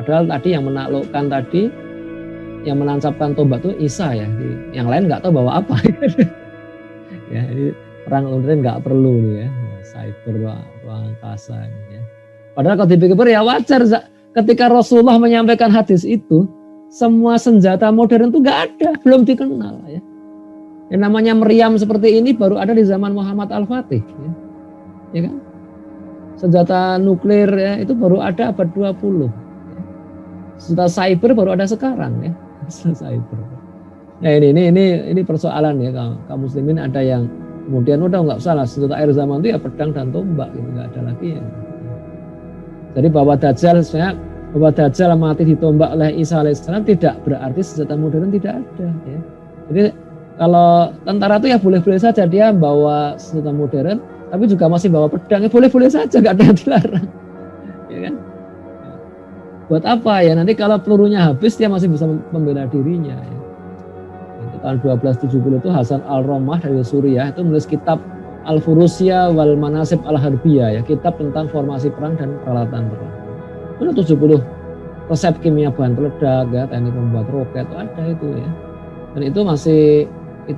Padahal tadi yang menaklukkan tadi, yang menancapkan tombak itu Isa ya. Yang lain nggak tahu bawa apa. Ya, ini perang online nggak perlu nih ya. Cyber ruang angkasa ini ya. Padahal kalau dipikir ya wajar. Ketika Rasulullah menyampaikan hadis itu, semua senjata modern itu nggak ada, belum dikenal ya. Yang namanya meriam seperti ini baru ada di zaman Muhammad Al-Fatih ya. Ya kan? Senjata nuklir ya, itu baru ada abad 20 ya. Senjata cyber baru ada sekarang ya. Cyber. Nah ini persoalan ya, kaum muslimin ada yang kemudian udah nggak usah lah, senjata air zaman itu ya pedang dan tombak gitu, nggak ada lagi ya. Jadi bahwa Dajjal mati ditombak oleh Isa alaihissalam tidak berarti senjata modern tidak ada ya. Jadi kalau tentara itu ya boleh-boleh saja dia bawa senjata modern, tapi juga masih bawa pedang, ya boleh-boleh saja, nggak ada yang dilarang, ya kan? Buat apa ya? Nanti kalau pelurunya habis dia masih bisa membela dirinya. Ya. Itu tahun 1270 itu Hasan al-Rommah dari Suriah itu menulis kitab Al-Furusiyah wal Manasib al-Harbiyah ya, kitab tentang formasi perang dan peralatan perang. Itu 70 resep kimia bahan peledak ya, teknik membuat roket itu ada itu ya. Dan itu masih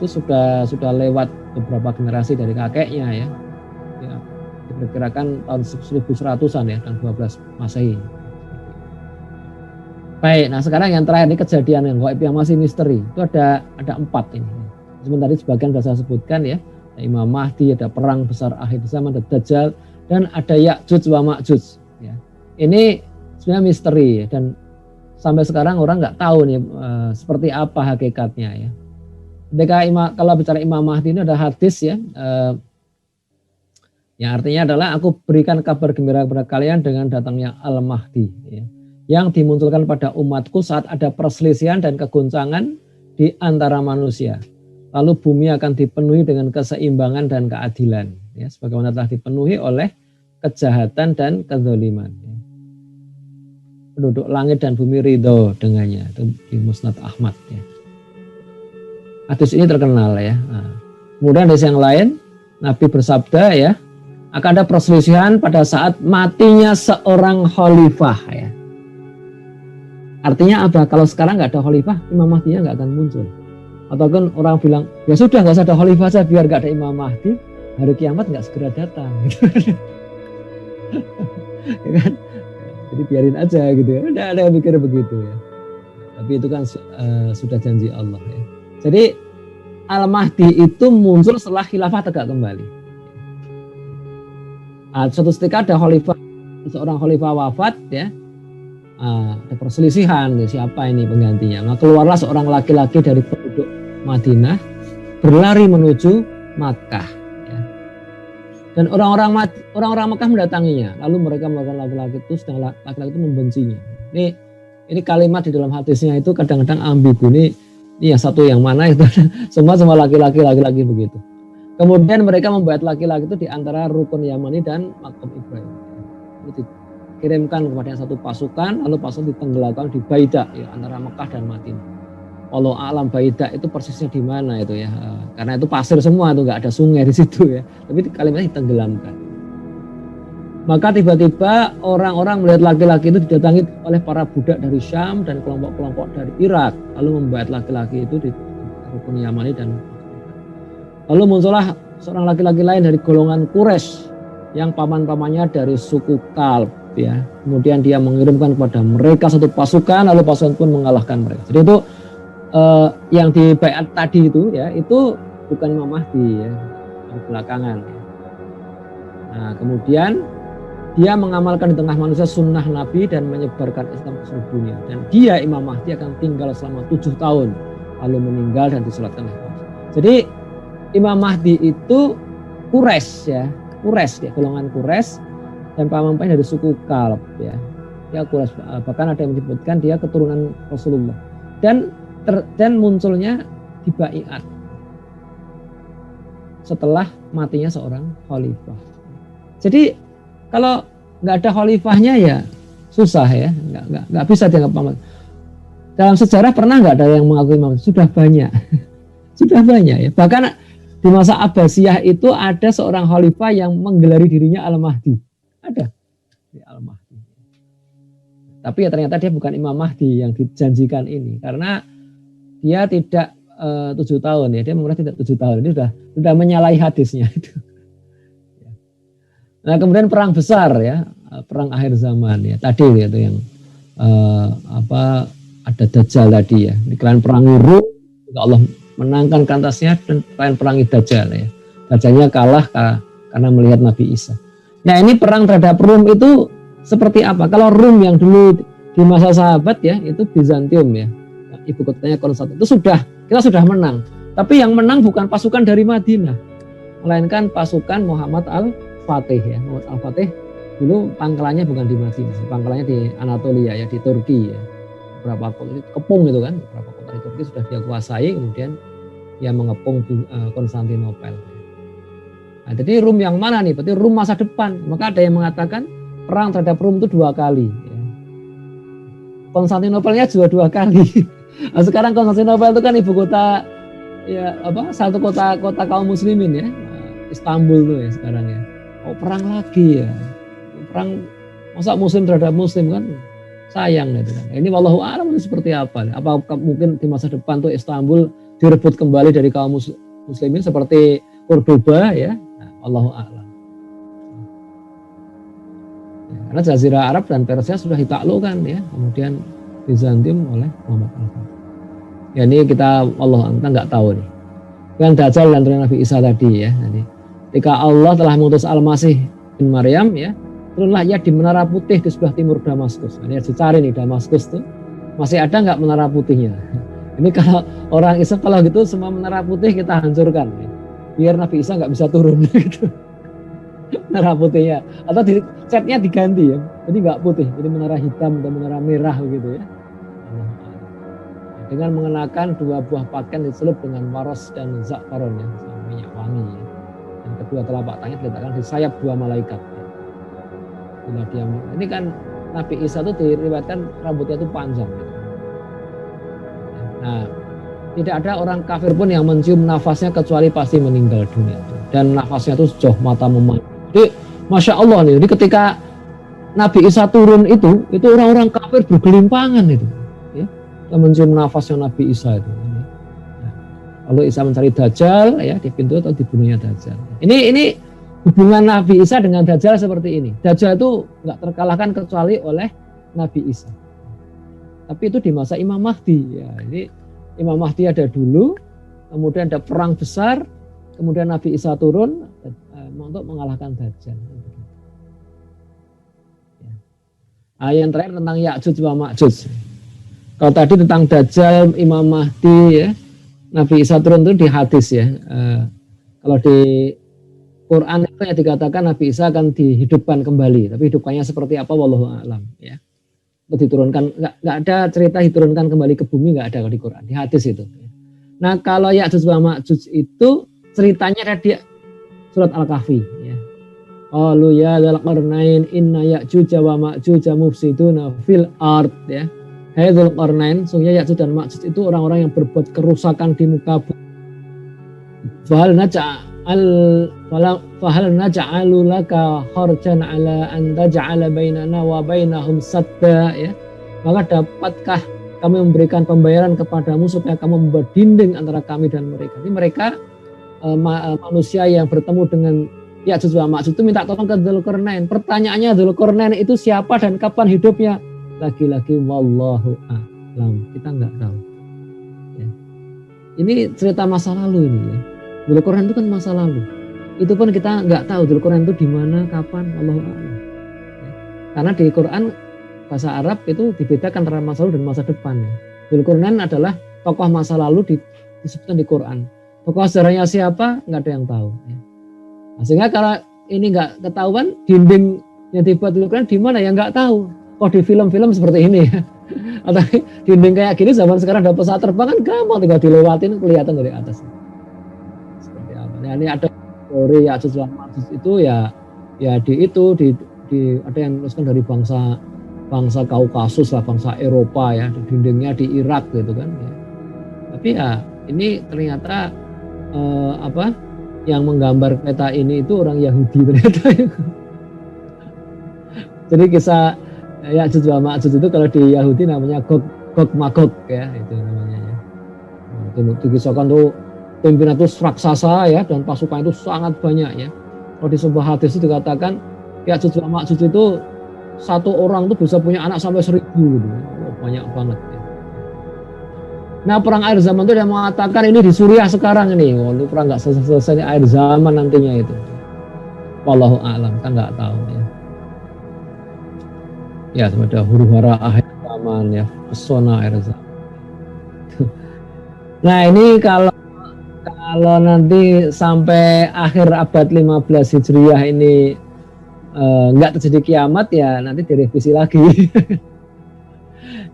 sudah lewat beberapa generasi dari kakeknya ya. Ya diperkirakan tahun 1100-an ya, tahun 12 Masehi. Baik, nah sekarang yang terakhir ini kejadian yang gaib yang masih misteri. Itu ada 4 ini. Sementara sebagian sudah saya sebutkan ya. Ada Imam Mahdi, ada perang besar akhir zaman, ada Dajjal, dan ada Ya'juj wa Ma'juj. Ya. Ini sebenarnya misteri ya, dan sampai sekarang orang nggak tahu nih seperti apa hakikatnya ya. Ketika kalau bicara Imam Mahdi ini ada hadis ya, yang artinya adalah aku berikan kabar gembira kepada kalian dengan datangnya Al-Mahdi ya, yang dimunculkan pada umatku saat ada perselisihan dan kegoncangan di antara manusia. Lalu bumi akan dipenuhi dengan keseimbangan dan keadilan ya, sebagaimana telah dipenuhi oleh kejahatan dan kezaliman ya. Penduduk langit dan bumi ridho dengannya, itu di Musnad Ahmad ya. Hadis ini terkenal ya. Nah, kemudian hadis yang lain Nabi bersabda ya, akan ada perselisihan pada saat matinya seorang khalifah ya. Artinya apa? Kalau sekarang nggak ada khalifah, Imam Mahdi nggak akan muncul. Ataupun orang bilang, ya sudah nggak usah ada khalifah saja biar nggak ada Imam Mahdi, hari kiamat nggak segera datang. Ya kan? Jadi biarin aja gitu ya. Udah ada yang mikir begitu ya. Tapi itu kan sudah janji Allah ya. Jadi Al-Mahdi itu muncul setelah khilafah tegak kembali. Suatu ketika ada khalifah, seorang khalifah wafat ya. Ada perselisihan siapa ini penggantinya. Nah, keluarlah seorang laki-laki dari penduduk Madinah berlari menuju Makkah ya. Dan orang-orang Makkah mendatanginya. Lalu mereka melakukan laki-laki itu, sedang laki-laki itu membencinya. Ini kalimat di dalam hadisnya itu kadang-kadang ambigu. Ini yang satu yang mana itu semua laki-laki begitu. Kemudian mereka membuat laki-laki itu di antara rukun Yamani dan Makam Ibrahim. Itu kirimkan kepada satu pasukan, lalu pasukan ditenggelamkan di Baidah ya, antara Mekah dan Madinah. Allah alam Baidah itu persisnya di mana itu ya, karena itu pasir semua itu, nggak ada sungai di situ ya, tapi kalimatnya ditenggelamkan. Maka tiba-tiba orang-orang melihat laki-laki itu didatangi oleh para budak dari Syam dan kelompok-kelompok dari Irak, lalu membuat laki-laki itu di rukun Yamani dan lalu muncullah seorang laki-laki lain dari golongan Quraisy yang paman-pamannya dari suku Kalb ya. Kemudian dia mengirimkan kepada mereka satu pasukan, lalu pasukan pun mengalahkan mereka. Jadi itu yang di baiat tadi itu ya, itu bukan Imam Mahdi ya, belakangan ya. Nah, kemudian dia mengamalkan di tengah manusia sunnah Nabi dan menyebarkan Islam ke seluruh dunia. Dan dia Imam Mahdi akan tinggal selama 7 tahun, lalu meninggal dan disolatkan oleh Allah. Jadi Imam Mahdi itu Quraisy ya, golongan Quraisy dan paman-pamannya dari suku Kalb ya. Dia Quraisy, bahkan ada yang menyebutkan dia keturunan Rasulullah. Dan munculnya di baiat setelah matinya seorang khalifah. Jadi kalau nggak ada khalifahnya ya susah ya, nggak bisa dianggap paman. Dalam sejarah pernah nggak ada yang mengakui Imam? Sudah banyak, sudah banyak ya. Bahkan di masa Abbasiyah itu ada seorang khalifah yang menggelari dirinya Al-Mahdi. Ada Al-Mahdi. Tapi ya ternyata dia bukan Imam Mahdi yang dijanjikan ini, karena dia tidak 7 tahun ya, dia umurnya tidak 7 tahun, ini sudah menyalahi hadisnya itu. Nah kemudian perang besar ya, perang akhir zaman ya, tadi itu yang ada Dajjal tadi ya, di kalian perangi Rum, Allah menangkan kantasnya dan kalian perangi Dajjal ya. Dajjalnya kalah karena melihat Nabi Isa. Nah ini perang terhadap Rum itu seperti apa? Kalau Rum yang dulu di masa sahabat ya, itu Bizantium ya, ibu kotanya Konstantin, itu kita sudah menang. Tapi yang menang bukan pasukan dari Madinah, melainkan pasukan Muhammad Al-Fatih ya. Muhammad Al-Fatih dulu pangkalannya bukan di Madinah, pangkalannya di Anatolia ya, di Turki ya. Beberapa kota kepung itu kan, beberapa kota di Turki sudah dia kuasai, kemudian dia mengepung Konstantinopel. Nah, jadi Rum yang mana nih? Berarti Rum masa depan. Maka ada yang mengatakan perang terhadap Rum itu 2 kali. Ya. Konstantinopelnya juga 2 kali. Nah, sekarang Konstantinopel itu kan ibu kota ya satu kota kaum muslimin ya, Istanbul tuh ya sekarang ya. Oh perang lagi ya, perang masa muslim terhadap muslim kan sayang gitu kan. Ini wallahu a'lam seperti apa? Apa mungkin di masa depan tuh Istanbul direbut kembali dari kaum muslimin seperti Cordoba ya? Nah, wallahu a'lam. Ya, karena Jazirah Arab dan Persia sudah ditaklukkan ya, kemudian Bizantium oleh Muhammad Al-Fatih. Ya ini kita nggak tahu nih. Yang Dajjal dan turun Nabi Isa tadi ya. Jadi, ketika Allah telah mengutus Al-Masih bin Maryam ya, turunlah ia di Menara Putih di sebelah timur Damaskus. Ini harus dicari nih Damaskus tuh masih ada nggak Menara Putihnya? Ini kalau orang Islam kalau gitu semua Menara Putih kita hancurkan, ya. Biar Nabi Isa nggak bisa turun gitu. Menara Putihnya atau catnya diganti ya, jadi nggak putih, jadi menara hitam atau menara merah begitu ya. Dengan mengenakan 2 buah pakaian dicelup dengan waros dan za'faron ya, minyak wangi ya. Dan kedua telapak tangannya diletakkan di sayap 2 malaikat. Ya. Bila dia, ini kan Nabi Isa itu diriwayatkan rambutnya itu panjang. Gitu. Nah, tidak ada orang kafir pun yang mencium nafasnya kecuali pasti meninggal dunia. Dan nafasnya itu sejauh mata memandang. Jadi, Masya Allah nih, jadi ketika Nabi Isa turun itu orang-orang kafir bergelimpangan itu. Ya. Mencium nafasnya Nabi Isa itu. Nah, lalu Isa mencari Dajjal ya di pintu atau dibunuhnya Dajjal. Ini hubungan Nabi Isa dengan Dajjal seperti ini. Dajjal itu nggak terkalahkan kecuali oleh Nabi Isa. Tapi itu di masa Imam Mahdi ya. Jadi Imam Mahdi ada dulu, kemudian ada perang besar, kemudian Nabi Isa turun untuk mengalahkan Dajjal. Nah, yang terakhir tentang Ya'juj wa Ma'juj. Kalau tadi tentang Dajjal, Imam Mahdi ya, Nabi Isa turun itu di hadis ya. Kalau di Quran itu ya dikatakan Nabi Isa akan dihidupkan kembali, tapi hidupkannya seperti apa wallahu a'lam ya. Diturunkan nggak ada cerita diturunkan kembali ke bumi, nggak ada kalau di Quran, di hadis itu. Nah kalau Ya'juj wa Ma'juj itu ceritanya ada di surat Al-Kahfi ya. Qalu ya dzal qarnain inna Ya'juj wa Ma'juj mufsiduna fil ard ya. Hai dzul qarnain, sungguhnya Ya'juj dan Ma'juj itu orang-orang yang berbuat kerusakan di muka bumi. Fahal naj'alu laka kharjan ala an taj'ala bainana wa bainahum sadda ya. Maka dapatkah kami memberikan pembayaran kepadamu supaya kamu membuat dinding antara kami dan mereka. Jadi mereka manusia yang bertemu dengan Ya'juj wa Ma'juj itu minta tolong ke Dzulqarnain. Pertanyaannya Dzulqarnain itu siapa dan kapan hidupnya? Lagi-lagi wallahu a'lam. Kita nggak tahu. Ya. Ini cerita masa lalu ini ya. Dzulqarnain itu kan masa lalu. Itu pun kita nggak tahu Dzulqarnain itu di mana, kapan, wallahu a'lam. Ya. Karena di Quran bahasa Arab itu dibedakan antara masa lalu dan masa depan. Ya. Dzulqarnain adalah tokoh masa lalu disebutkan di Quran. Tokoh sejarahnya siapa? Nggak ada yang tahu. Ya. Nah, sehingga kalau ini nggak ketahuan, dinding yang dibuat Dzulqarnain di mana ya nggak tahu. Oh di film-film seperti ini ya. Atau dinding kayak gini zaman sekarang ada pesawat terbang kan gampang, tinggal dilewatin kelihatan dari atas. Seperti apa? Nah, ini ada teori Ya'juj wa Ma'juj itu ya di ada yang menuliskan dari bangsa Kaukasus lah, bangsa Eropa ya, dindingnya di Irak gitu kan ya. Tapi ya ini ternyata yang menggambar peta ini itu orang Yahudi ternyata. Jadi kisah Ya'juj wa Ma'juj itu kalau di Yahudi namanya Gog Magog ya, itu namanya ya. Itu dikisahkan tuh pimpinan itu raksasa ya, dan pasukan itu sangat banyak ya. Kalau di sebuah hadis itu dikatakan Ya'juj wa Ma'juj itu satu orang tuh bisa punya anak sampai 1000 gitu. Banyak banget ya. Nah, perang akhir zaman itu dia mengatakan ini di Suriah sekarang ini. Waduh, perang nggak selesai akhir zaman nantinya itu. Wallahu a'lam, kan nggak tahu ya. Ya, ada huru-hara akhir zaman ya, pesona akhir zaman. Nah, ini kalau nanti sampai akhir abad 15 Hijriah ini nggak terjadi kiamat ya, nanti direvisi lagi.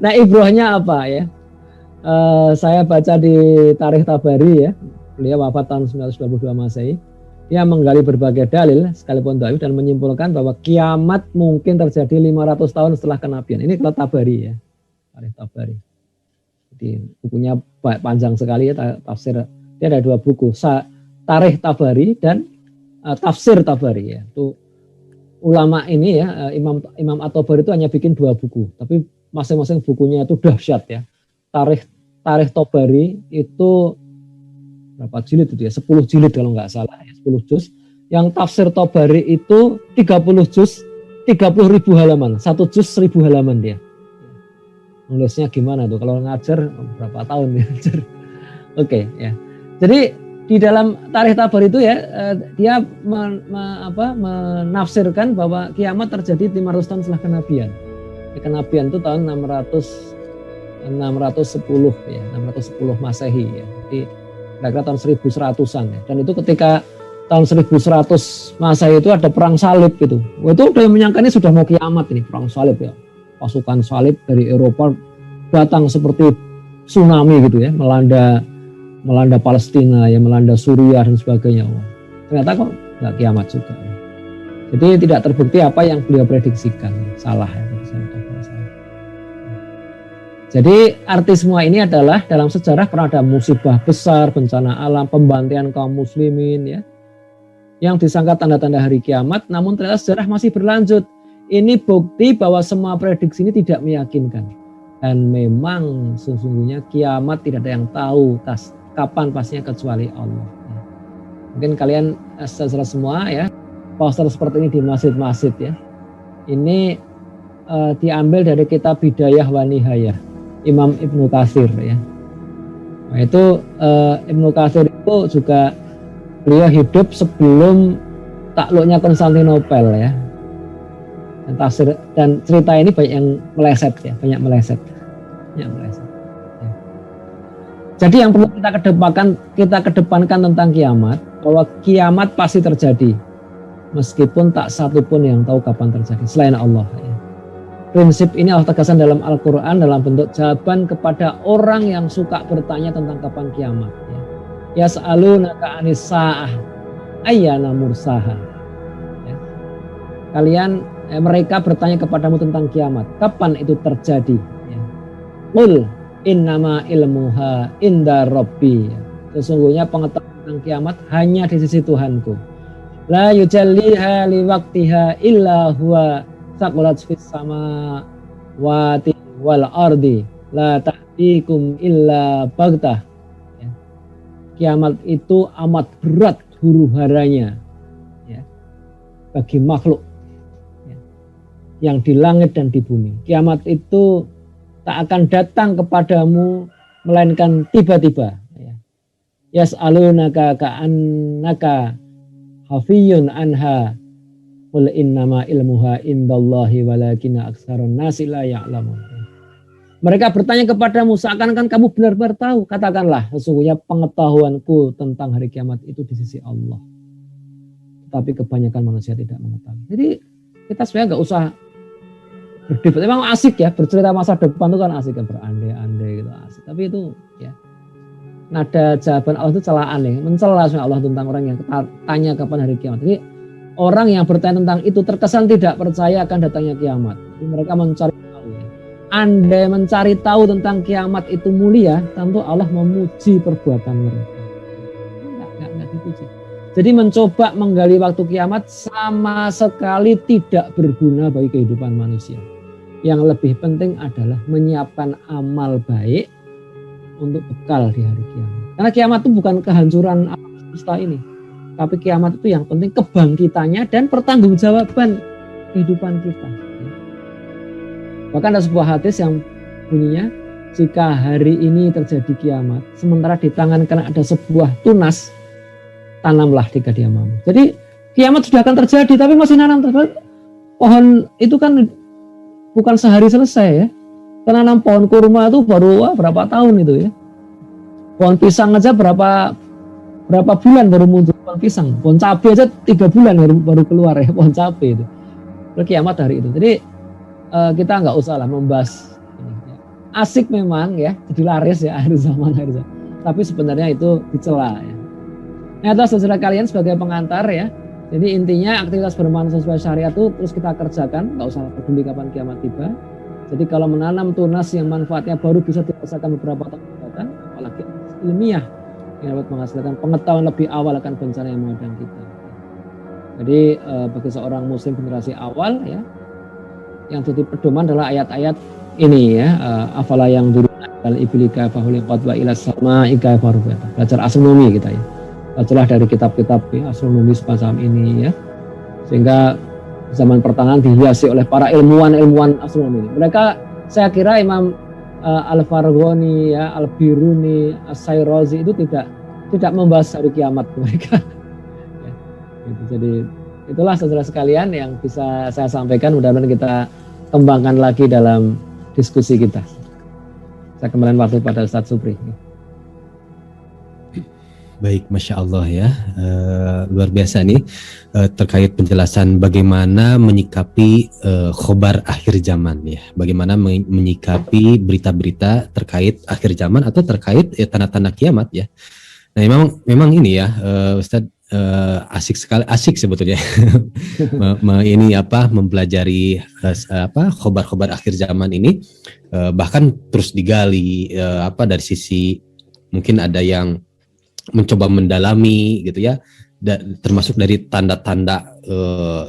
Nah, ibrahnya apa ya? Saya baca di Tarikh Tabari ya, beliau wafat tahun 922 Masehi. Dia menggali berbagai dalil sekalipun dhaif dan menyimpulkan bahwa kiamat mungkin terjadi 500 tahun setelah kenabian. Ini kalau Tabari ya, Tarikh Tabari. Jadi bukunya panjang sekali ya, tafsir. Dia ada 2 buku, Tarikh Tabari dan Tafsir Tabari ya. Itu ulama ini ya, Imam At-Tabari itu hanya bikin 2 buku, tapi masing-masing bukunya itu dahsyat ya. Tarikh Tabari itu berapa jilid itu ya? 10 jilid kalau nggak salah ya, 10 juz. Yang Tafsir Tabari itu 30 juz, 30.000 halaman. 1 juz 1000 halaman dia. Nulisnya gimana tuh? Kalau ngajar berapa tahun ya ngajar? Oke ya. Jadi di dalam Tarikh Tabari itu ya, dia menafsirkan bahwa kiamat terjadi 500 tahun setelah kenabian. Ya, kenabian itu tahun 610 ya, 610 Masehi ya. Jadi kira-kira tahun 1100-an ya. Dan itu ketika tahun 1100 Masehi itu ada perang salib gitu. Itu udah menyangka ini sudah mau kiamat ini, perang salib ya. Pasukan salib dari Eropa datang seperti tsunami gitu ya, melanda Palestina ya, melanda Suriah dan sebagainya. Ternyata kok nggak kiamat juga. Ya. Jadi tidak terbukti apa yang beliau prediksikan, salah ya. Jadi arti semua ini adalah dalam sejarah pernah ada musibah besar, bencana alam, pembantaian kaum muslimin ya, yang disangka tanda-tanda hari kiamat, namun ternyata sejarah masih berlanjut. Ini bukti bahwa semua prediksi ini tidak meyakinkan. Dan memang sesungguhnya kiamat tidak ada yang tahu kapan pastinya kecuali Allah. Mungkin kalian saudara semua ya, poster seperti ini di masjid-masjid ya. Ini diambil dari kitab Bidayah wa Nihayah Imam Ibnu Katsir ya. Nah, itu Ibnu Katsir itu juga beliau hidup sebelum takluknya Konstantinopel ya. Dan tafsir dan cerita ini banyak yang meleset ya, banyak meleset. Ya. Jadi yang perlu kita kedepankan tentang kiamat, bahwa kiamat pasti terjadi, meskipun tak satu pun yang tahu kapan terjadi selain Allah. Ya. Prinsip ini Allah tegaskan dalam Al-Quran dalam bentuk jawaban kepada orang yang suka bertanya tentang kapan kiamat. Ya. Yas'alunaka 'anis sa'ah ayyana mursaha. Ya. Mereka bertanya kepadamu tentang kiamat, kapan itu terjadi? Ya. Qul innama ilmuha inda rabbi. Ya. Sesungguhnya pengetahuan tentang kiamat hanya di sisi Tuhanku. La yujalliha liwaqtiha illa huwa saqulat fis samawati wal ardi la ta'tikum illa baghtah. Ya. Kiamat itu amat berat huru-haranya ya, bagi makhluk ya, yang di langit dan di bumi. Kiamat itu tak akan datang kepadamu melainkan tiba-tiba. Ya. Yas'alunaka ka'annaka hafiyun anha qul innama ilmuha indallahi walakinna aktsarun nasi la ya'lamun. Mereka bertanya kepadamu seakan-akan kamu benar-benar tahu. Katakanlah, sesungguhnya pengetahuanku tentang hari kiamat itu di sisi Allah. Tapi kebanyakan manusia tidak mengetahui. Jadi kita sebenarnya nggak usah berdebat. Memang asik ya, bercerita masa depan itu kan asik ya, berandai-andai gitu asik. Tapi itu ya, nada jawaban Allah itu celaan ya, mencela Allah tentang orang yang tanya kapan hari kiamat. Jadi orang yang bertanya tentang itu terkesan tidak percaya akan datangnya kiamat. Jadi mereka mencari tahu. Ya. Andai mencari tahu tentang kiamat itu mulia, tentu Allah memuji perbuatan mereka. Enggak dipuji. Jadi mencoba menggali waktu kiamat sama sekali tidak berguna bagi kehidupan manusia. yang lebih penting adalah menyiapkan amal baik untuk bekal di hari kiamat. Karena kiamat itu bukan kehancuran alam semesta ini, tapi kiamat itu yang penting kebangkitannya dan pertanggungjawaban kehidupan kita. Bahkan ada sebuah hadis yang bunyinya, jika hari ini terjadi kiamat, sementara di tangan kanan ada sebuah tunas, tanamlah di kediamanmu. Jadi kiamat sudah akan terjadi, tapi masih nanam terus. Pohon itu kan bukan sehari selesai ya. Menanam pohon kurma itu baru berapa tahun itu ya. Pohon pisang aja berapa bulan baru muncul pohon pisang. Pohon cabai aja 3 bulan baru keluar ya pohon cabai itu. Kiamat hari itu. Jadi kita nggak usah lah membahas ini, ya. Asik memang ya, jadi laris ya akhir zaman. Tapi sebenarnya itu dicela ya. Nah, itu saudara kalian sebagai pengantar ya. Jadi intinya aktivitas bermanfaat sesuai syariat itu terus kita kerjakan, nggak usah peduli kapan kiamat tiba. Jadi kalau menanam tunas yang manfaatnya baru bisa dirasakan beberapa tahun mendatang, apalagi ilmiah yang dapat menghasilkan pengetahuan lebih awal akan bencana yang menghadang kita. Jadi bagi seorang muslim generasi awal ya, yang jadi pedoman adalah ayat-ayat ini ya, afala yang dulu al-ibli kaifahuliqat qadwa ila sama ikaifaru. Belajar astronomi kita ya. Belajarlah dari kitab-kitab ya, astronomi semacam ini ya. Sehingga zaman pertengahan dihiasi oleh para ilmuwan astronomi ini. Mereka, saya kira Imam Al-Farghani ya, Al-Biruni, As-Sayrazi itu tidak membahas hari kiamat mereka. Ya, gitu. Jadi itulah saudara sekalian yang bisa saya sampaikan, mudah-mudahan kita kembangkan lagi dalam diskusi kita. Saya kembalikan waktu pada Ustadz Supri. Baik, Masya Allah ya, luar biasa nih terkait penjelasan bagaimana menyikapi khobar akhir zaman ya, bagaimana menyikapi berita-berita terkait akhir zaman atau terkait tanda-tanda kiamat ya. Nah memang ini ya Ustadz, asik sebetulnya mempelajari khobar-khobar akhir zaman ini, bahkan terus digali dari sisi mungkin ada yang mencoba mendalami gitu ya, dan termasuk dari tanda-tanda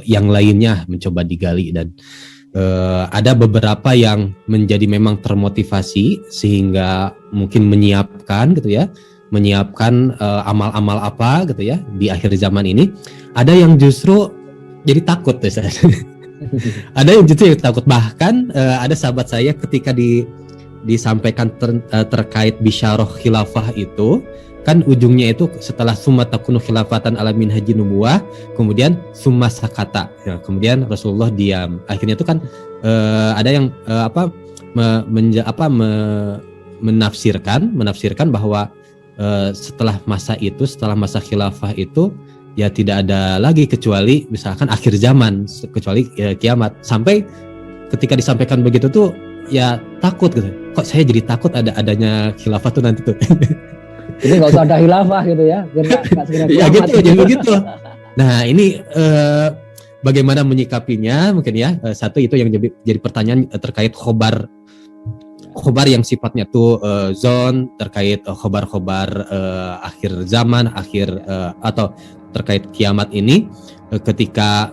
yang lainnya mencoba digali, dan ada beberapa yang menjadi memang termotivasi sehingga mungkin menyiapkan amal-amal apa gitu ya di akhir zaman ini. Ada yang justru jadi takut ya. Ada yang justru takut, bahkan ada sahabat saya ketika disampaikan terkait bisyarah khilafah itu kan ujungnya itu setelah summa takunu khilafatan ala minhaji nubuwah, kemudian summa sakata ya, kemudian Rasulullah diam. Akhirnya itu kan ada yang menafsirkan bahwa setelah masa khilafah itu ya tidak ada lagi kecuali misalkan akhir zaman, kecuali kiamat. Sampai ketika disampaikan begitu tuh ya takut gitu. Kok saya jadi takut adanya khilafah tuh nanti tuh. Jadi nggak usah ada khilafah gitu ya, nggak segera ya gitu, jadi begitu. Nah ini bagaimana menyikapinya mungkin ya, satu itu yang jadi pertanyaan terkait khobar yang sifatnya tuh zon, terkait khobar akhir zaman, atau terkait kiamat ini, ketika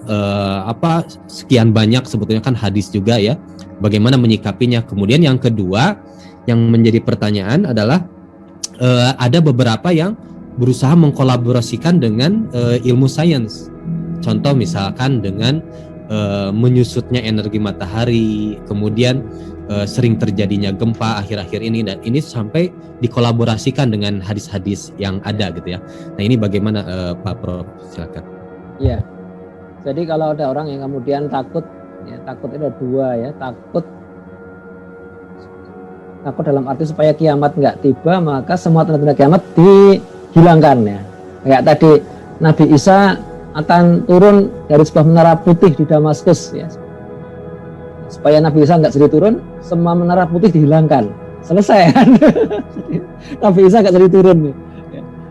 sekian banyak sebetulnya kan hadis juga ya, bagaimana menyikapinya. Kemudian yang kedua yang menjadi pertanyaan adalah ada beberapa yang berusaha mengkolaborasikan dengan ilmu sains. Contoh misalkan dengan menyusutnya energi matahari, kemudian sering terjadinya gempa akhir-akhir ini, dan ini sampai dikolaborasikan dengan hadis-hadis yang ada gitu ya. Nah ini bagaimana Pak Prof? Silakan. Iya. Jadi kalau ada orang yang kemudian takut itu ada dua ya, takut dalam arti supaya kiamat nggak tiba, maka semua tanda-tanda kiamat dihilangkan ya. Kayak tadi Nabi Isa akan turun dari sebuah menara putih di Damaskus ya. Supaya Nabi Isa nggak jadi turun, semua menara putih dihilangkan. Selesai kan? Nabi Isa nggak jadi turun ya.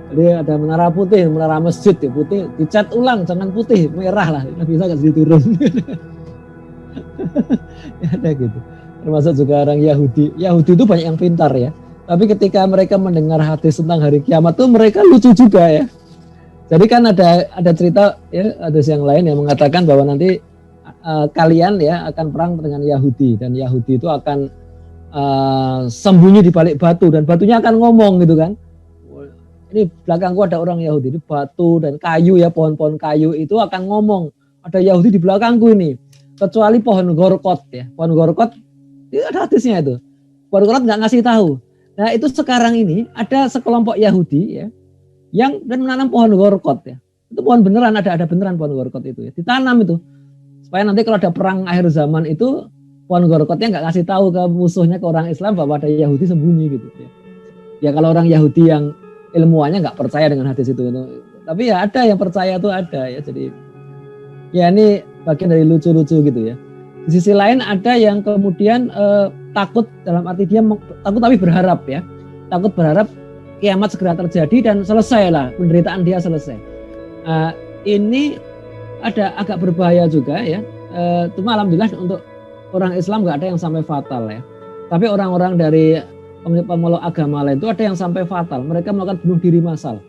Jadi ada menara putih, menara masjid ya, putih, dicat ulang, jangan putih, merah lah. Nabi Isa nggak jadi turun. Ya, ada gitu. Termasuk juga orang Yahudi itu banyak yang pintar ya, tapi ketika mereka mendengar hadis tentang hari kiamat tuh mereka lucu juga ya. Jadi kan ada cerita ya, hadis yang lain yang mengatakan bahwa nanti kalian ya akan perang dengan Yahudi, dan Yahudi itu akan sembunyi di balik batu, dan batunya akan ngomong gitu kan. Ini belakangku ada orang Yahudi, ini batu dan kayu ya, pohon-pohon kayu itu akan ngomong, ada Yahudi di belakangku ini, kecuali pohon gorkot ya. Pohon gorkot itu ada hadisnya itu. Pohon gorkot nggak ngasih tahu. Nah itu sekarang ini ada sekelompok Yahudi ya yang dan menanam pohon gorkot ya. Itu pohon beneran, ada beneran pohon gorkot itu ya. Ditanam itu supaya nanti kalau ada perang akhir zaman itu pohon gorkotnya nggak ngasih tahu ke musuhnya, ke orang Islam bahwa ada Yahudi sembunyi gitu ya. Ya kalau orang Yahudi yang ilmuannya nggak percaya dengan hadis itu, tapi ya ada yang percaya tuh ada ya. Jadi ya ini bagian dari lucu-lucu gitu ya. Di sisi lain ada yang kemudian takut, dalam arti dia takut tapi berharap ya. Takut berharap kiamat segera terjadi dan selesai lah, penderitaan dia selesai. Ini ada agak berbahaya juga ya. Cuma alhamdulillah untuk orang Islam nggak ada yang sampai fatal ya. Tapi orang-orang dari pemeluk agama lain itu ada yang sampai fatal. Mereka melakukan bunuh diri massal.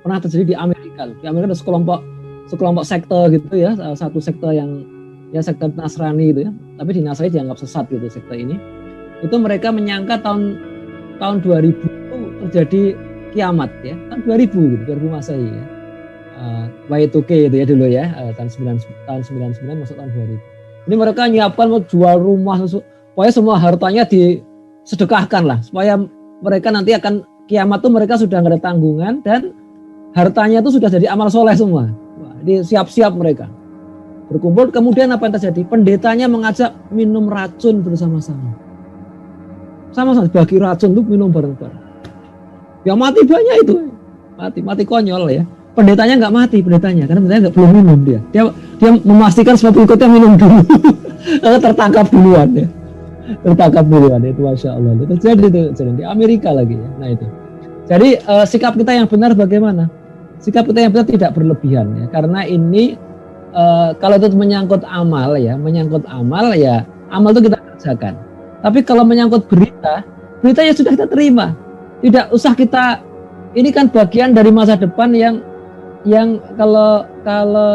Pernah terjadi di Amerika. Di Amerika ada sekelompok sekte gitu ya. Satu sekte yang ya sekte Nasrani gitu ya. Tapi di Nasrani dianggap sesat gitu sekte ini. Itu mereka menyangka tahun 2000 itu terjadi kiamat ya. Tahun 2000 gitu, 2000 Masehi ya. Y2K itu ya dulu ya. Tahun 99 masuk tahun 2000. Ini mereka nyiapkan mau jual rumah, supaya semua hartanya disedekahkan lah, supaya mereka nanti akan kiamat tuh mereka sudah nggak ada tanggungan dan hartanya itu sudah jadi amal soleh semua. Jadi siap-siap mereka berkumpul. Kemudian apa yang terjadi? Pendetanya mengajak minum racun bersama-sama. Sama-sama bagi racun tuh minum bareng-bareng. Yang mati banyak itu, mati konyol ya. Pendetanya nggak mati, karena pendetanya belum minum dia memastikan semua pengikutnya minum dulu. tertangkap duluan ya, itu masya Allah. Itu terjadi di Amerika lagi ya. Nah itu. Jadi sikap kita yang benar bagaimana? Sikap kita yang benar tidak berlebihan ya, karena ini kalau itu menyangkut amal ya, amal itu kita kerjakan. Tapi kalau menyangkut berita ya sudah kita terima. Tidak usah kita, ini kan bagian dari masa depan yang kalau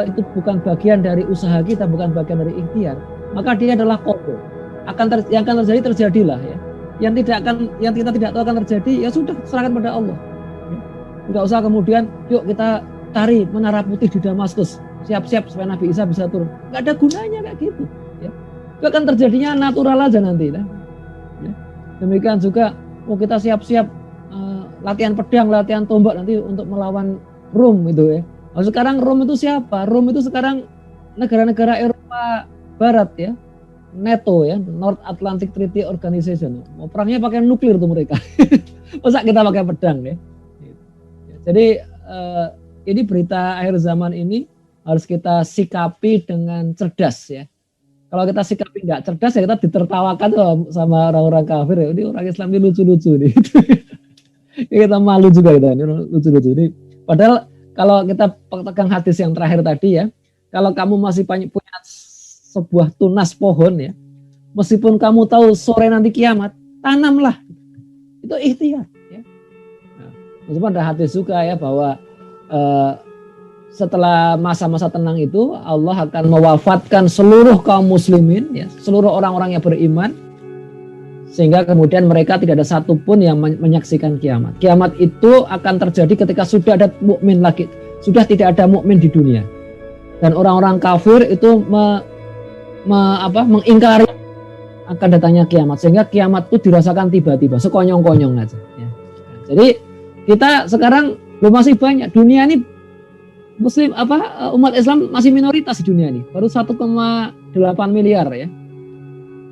itu bukan bagian dari usaha kita, bukan bagian dari ikhtiar, maka dia adalah qada. Yang akan terjadi terjadilah ya. Yang kita tidak tahu akan terjadi ya sudah serahkan pada Allah. Tidak usah kemudian yuk kita cari menara putih di Damaskus, siap-siap supaya Nabi Isa bisa turun. Nggak ada gunanya kayak gitu. Ya. Itu akan terjadinya natural aja nanti. Ya. Demikian juga kita siap-siap latihan pedang, latihan tombak nanti untuk melawan Rom itu ya. Nah, sekarang Rom itu siapa? Rom itu sekarang negara-negara Eropa Barat ya, NATO ya, North Atlantic Treaty Organization. Mau perangnya pakai nuklir tuh mereka. Masa kita pakai pedang ya? Jadi ini berita akhir zaman ini harus kita sikapi dengan cerdas ya. Kalau kita sikapi nggak cerdas ya kita ditertawakan sama orang-orang kafir ya. Ini orang Islam ini lucu-lucu nih. Kita malu juga kita ini lucu-lucu ini. Padahal kalau kita pegang hadis yang terakhir tadi ya, kalau kamu masih punya sebuah tunas pohon ya, meskipun kamu tahu sore nanti kiamat, tanamlah. Itu ikhtiar. Ya. Nah, meskipun ada hadis juga ya bahwa setelah masa-masa tenang itu Allah akan mewafatkan seluruh kaum muslimin, ya, seluruh orang-orang yang beriman, sehingga kemudian mereka tidak ada satupun yang menyaksikan kiamat. Kiamat itu akan terjadi ketika sudah ada mukmin lagi, sudah tidak ada mukmin di dunia, dan orang-orang kafir itu mengingkari akan datangnya kiamat, sehingga kiamat itu dirasakan tiba-tiba, sekonyong-konyong aja. Ya. Jadi kita sekarang belum masih banyak dunia ini Muslim umat Islam masih minoritas di dunia ini, baru 1,8 miliar ya.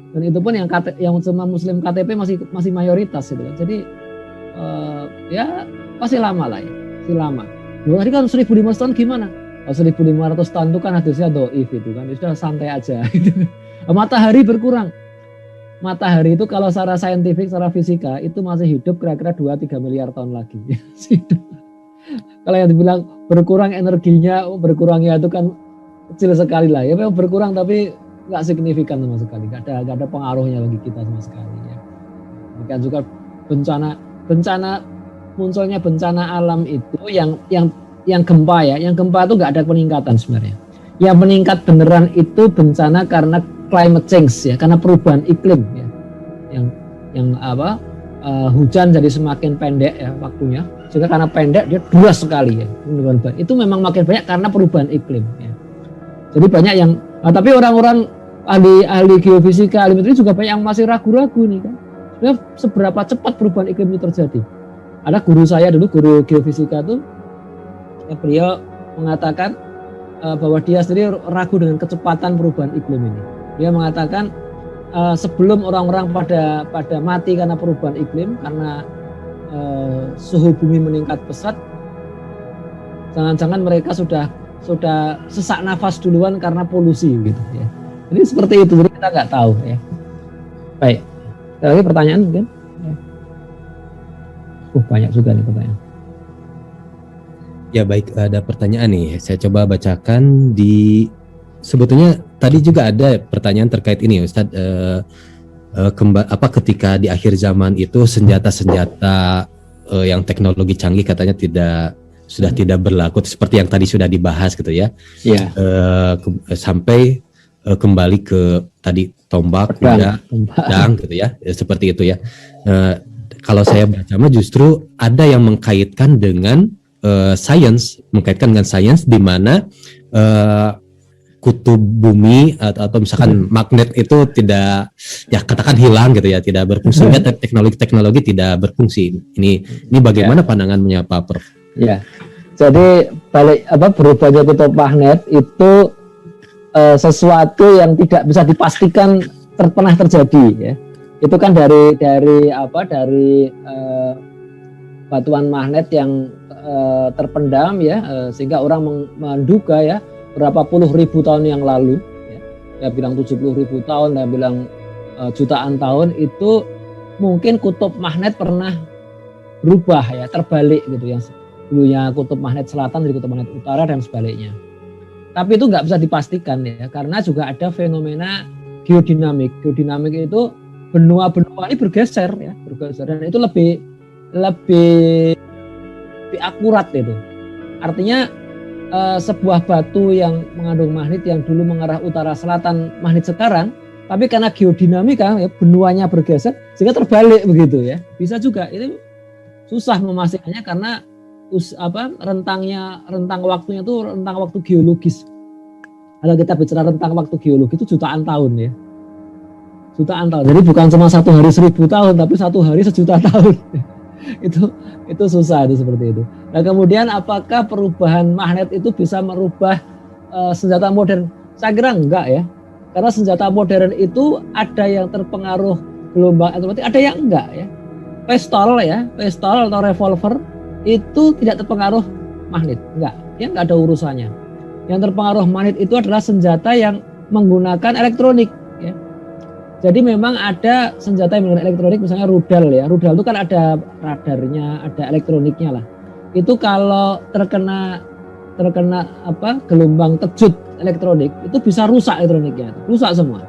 Dan itu pun yang semua Muslim KTP masih mayoritas gitu kan. Jadi ya pasti lama lah ya, pasti lama. Tadi kan 1.500 tahun gimana? 1.500 tahun itu kan hadisnya dhaif itu kan, sudah santai aja. Gitu. Matahari berkurang. Matahari itu kalau secara saintifik, secara fisika itu masih hidup kira-kira 2-3 miliar tahun lagi. Kalau yang dibilang berkurang energinya, berkurangnya itu kan kecil sekali lah ya, berkurang tapi nggak signifikan sama sekali, nggak ada pengaruhnya bagi kita sama sekali ya. Demikian juga bencana munculnya bencana alam itu yang gempa ya, yang gempa itu nggak ada peningkatan sebenarnya. yang meningkat beneran itu bencana karena climate change ya, karena perubahan iklim ya. Hujan jadi semakin pendek ya waktunya. Juga karena pendek dia deras sekali ya. Itu memang makin banyak karena perubahan iklim ya. Jadi banyak yang tapi orang-orang ahli geofisika, ahli meteorologi juga banyak yang masih ragu-ragu nih kan. Sebenarnya seberapa cepat perubahan iklim itu terjadi. Ada guru saya dulu, guru geofisika tuh, beliau mengatakan bahwa dia sendiri ragu dengan kecepatan perubahan iklim ini. Dia mengatakan sebelum orang-orang pada mati karena perubahan iklim, karena suhu bumi meningkat pesat, jangan-jangan mereka sudah sesak nafas duluan karena polusi gitu ya. Jadi seperti itu, jadi kita nggak tahu ya. Baik, ada lagi pertanyaan mungkin? Banyak juga nih pertanyaan. Ya baik, ada pertanyaan nih. Saya coba bacakan sebetulnya tadi juga ada pertanyaan terkait ini, Ustadz. Ketika di akhir zaman itu senjata-senjata yang teknologi canggih katanya sudah tidak berlaku seperti yang tadi sudah dibahas gitu ya. Iya. Sampai kembali ke tadi tombak, pedang gitu ya, seperti itu ya. Kalau saya baca justru ada yang mengkaitkan dengan sains, di mana kutub bumi atau misalkan magnet itu tidak, ya katakan hilang gitu ya, tidak berfungsi, teknologi tidak berfungsi. Ini bagaimana pandangannya Pak Prof? Ya, jadi berubahnya kutub magnet itu sesuatu yang tidak bisa dipastikan pernah terjadi ya. Itu kan dari batuan magnet yang terpendam ya, sehingga orang menduga ya berapa puluh ribu tahun yang lalu ya bilang 70.000 tahun, ya bilang jutaan tahun, itu mungkin kutub magnet pernah berubah ya, terbalik gitu, yang dulunya kutub magnet selatan jadi kutub magnet utara dan sebaliknya. Tapi itu nggak bisa dipastikan ya, karena juga ada fenomena geodinamik. Geodinamik itu benua-benua ini bergeser dan itu lebih akurat itu. Artinya sebuah batu yang mengandung magnet yang dulu mengarah utara selatan magnet sekarang, tapi karena geodinamika ya, benuanya bergeser sehingga terbalik begitu ya. Bisa juga, ini susah memastikannya karena rentang waktunya itu rentang waktu geologis. Kalau kita bicara rentang waktu geologis itu jutaan tahun ya. Jutaan tahun. Jadi bukan cuma 1 hari 1000 tahun, tapi 1 hari 1.000.000 tahun. itu susah itu seperti itu. Nah kemudian apakah perubahan magnet itu bisa merubah senjata modern? Saya kira enggak ya, karena senjata modern itu ada yang terpengaruh gelombang elektromagnetik, ada yang enggak ya. Pistol atau revolver itu tidak terpengaruh magnet, enggak ada urusannya. Yang terpengaruh magnet itu adalah senjata yang menggunakan elektronik ya. Jadi memang ada senjata yang menggunakan elektronik, misalnya rudal ya. Rudal itu kan ada radarnya, ada elektroniknya lah. Itu kalau terkena gelombang kejut elektronik, itu bisa rusak elektroniknya, rusak semua.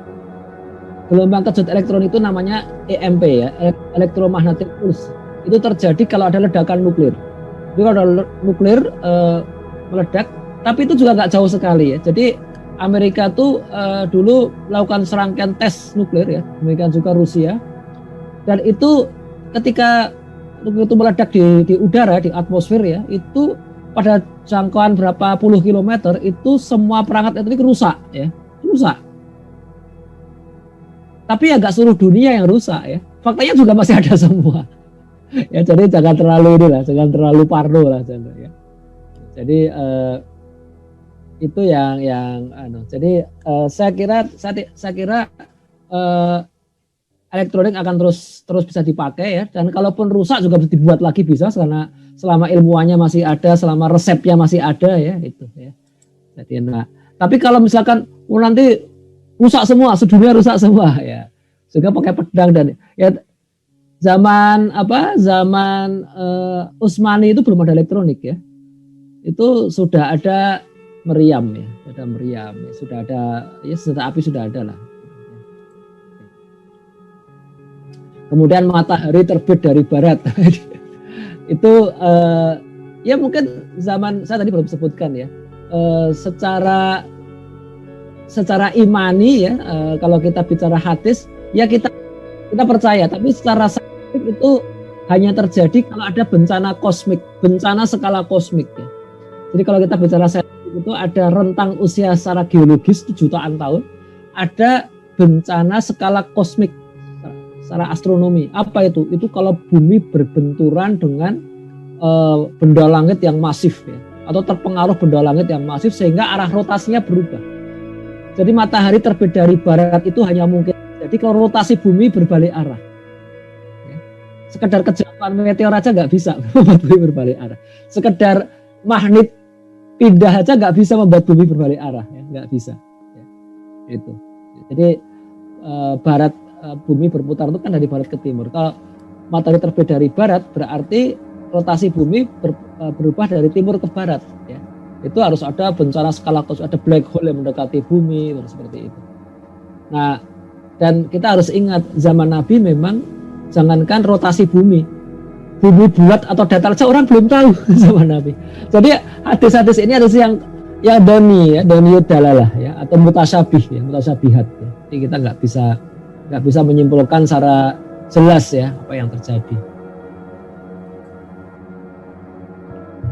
Gelombang kejut elektronik itu namanya EMP ya, electromagnetic pulse. Itu terjadi kalau ada ledakan nuklir. Jadi kalau ada nuklir meledak, tapi itu juga nggak jauh sekali ya. Jadi Amerika tuh dulu melakukan serangkaian tes nuklir ya, Amerika juga Rusia, dan itu ketika nuklir itu meledak di udara, di atmosfer ya, itu pada jangkauan berapa puluh kilometer itu semua perangkat elektronik rusak ya, rusak. Tapi ya nggak seluruh dunia yang rusak ya, faktanya juga masih ada semua. Ya jadi jangan terlalu parno lah ya. Jadi itu yang jadi saya kira elektronik akan terus bisa dipakai ya, dan kalaupun rusak juga bisa dibuat lagi, bisa, karena selama ilmuannya masih ada, selama resepnya masih ada ya itu ya. Jadi tapi kalau misalkan nanti rusak semua, sedunia rusak semua ya, sehingga pakai pedang dan ya zaman Utsmani itu belum ada elektronik ya, itu sudah ada meriam ya, sudah ada ya, senjata api sudah ada lah. Kemudian matahari terbit dari barat. Itu ya mungkin zaman saya tadi belum sebutkan ya, secara secara imani ya, kalau kita bicara hadis ya kita percaya, tapi secara saintifik itu hanya terjadi kalau ada bencana kosmik, bencana skala kosmik ya. Jadi kalau kita bicara saintifik itu ada rentang usia secara geologis jutaan tahun, ada bencana skala kosmik secara astronomi. Apa itu? Itu kalau bumi berbenturan dengan benda langit yang masif ya, atau terpengaruh benda langit yang masif sehingga arah rotasinya berubah. Jadi matahari terbit dari barat itu hanya mungkin jadi kalau rotasi bumi berbalik arah. Ya. Sekedar kejatuhan meteor aja nggak bisa membuat bumi berbalik arah. Sekedar magnet pindah aja nggak bisa membuat bumi berbalik arah, ya. Nggak bisa. Ya. Itu. Jadi barat bumi berputar itu kan dari barat ke timur. Kalau matahari terbit dari barat berarti rotasi bumi berubah dari timur ke barat. Ya. Itu harus ada bencana skala kosmik, ada black hole yang mendekati bumi, seperti itu. Nah, dan kita harus ingat zaman Nabi memang jangankan rotasi bumi bulat atau datar saja orang belum tahu zaman Nabi. Jadi hadis-hadis ini hadis yang doni dalalah ya, atau mutasyabih ya, mutasyabihat. Ya. Jadi kita nggak bisa menyimpulkan secara jelas ya apa yang terjadi.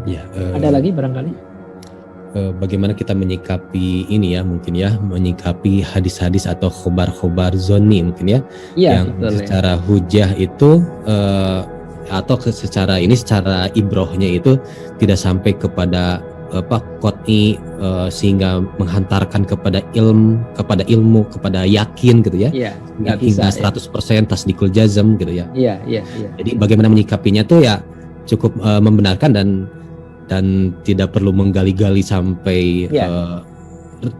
Ya, ada lagi barangkali? Bagaimana kita menyikapi ini ya, mungkin ya, menyikapi hadis-hadis atau khobar-khobar zoni mungkin ya, yang betul, secara hujah itu atau secara ibrohnya itu tidak sampai kepada qot'i sehingga menghantarkan kepada ilmu kepada yakin gitu ya, hingga 100% tasdikul jazm gitu ya. Jadi bagaimana menyikapinya tuh ya cukup membenarkan dan tidak perlu menggali-gali sampai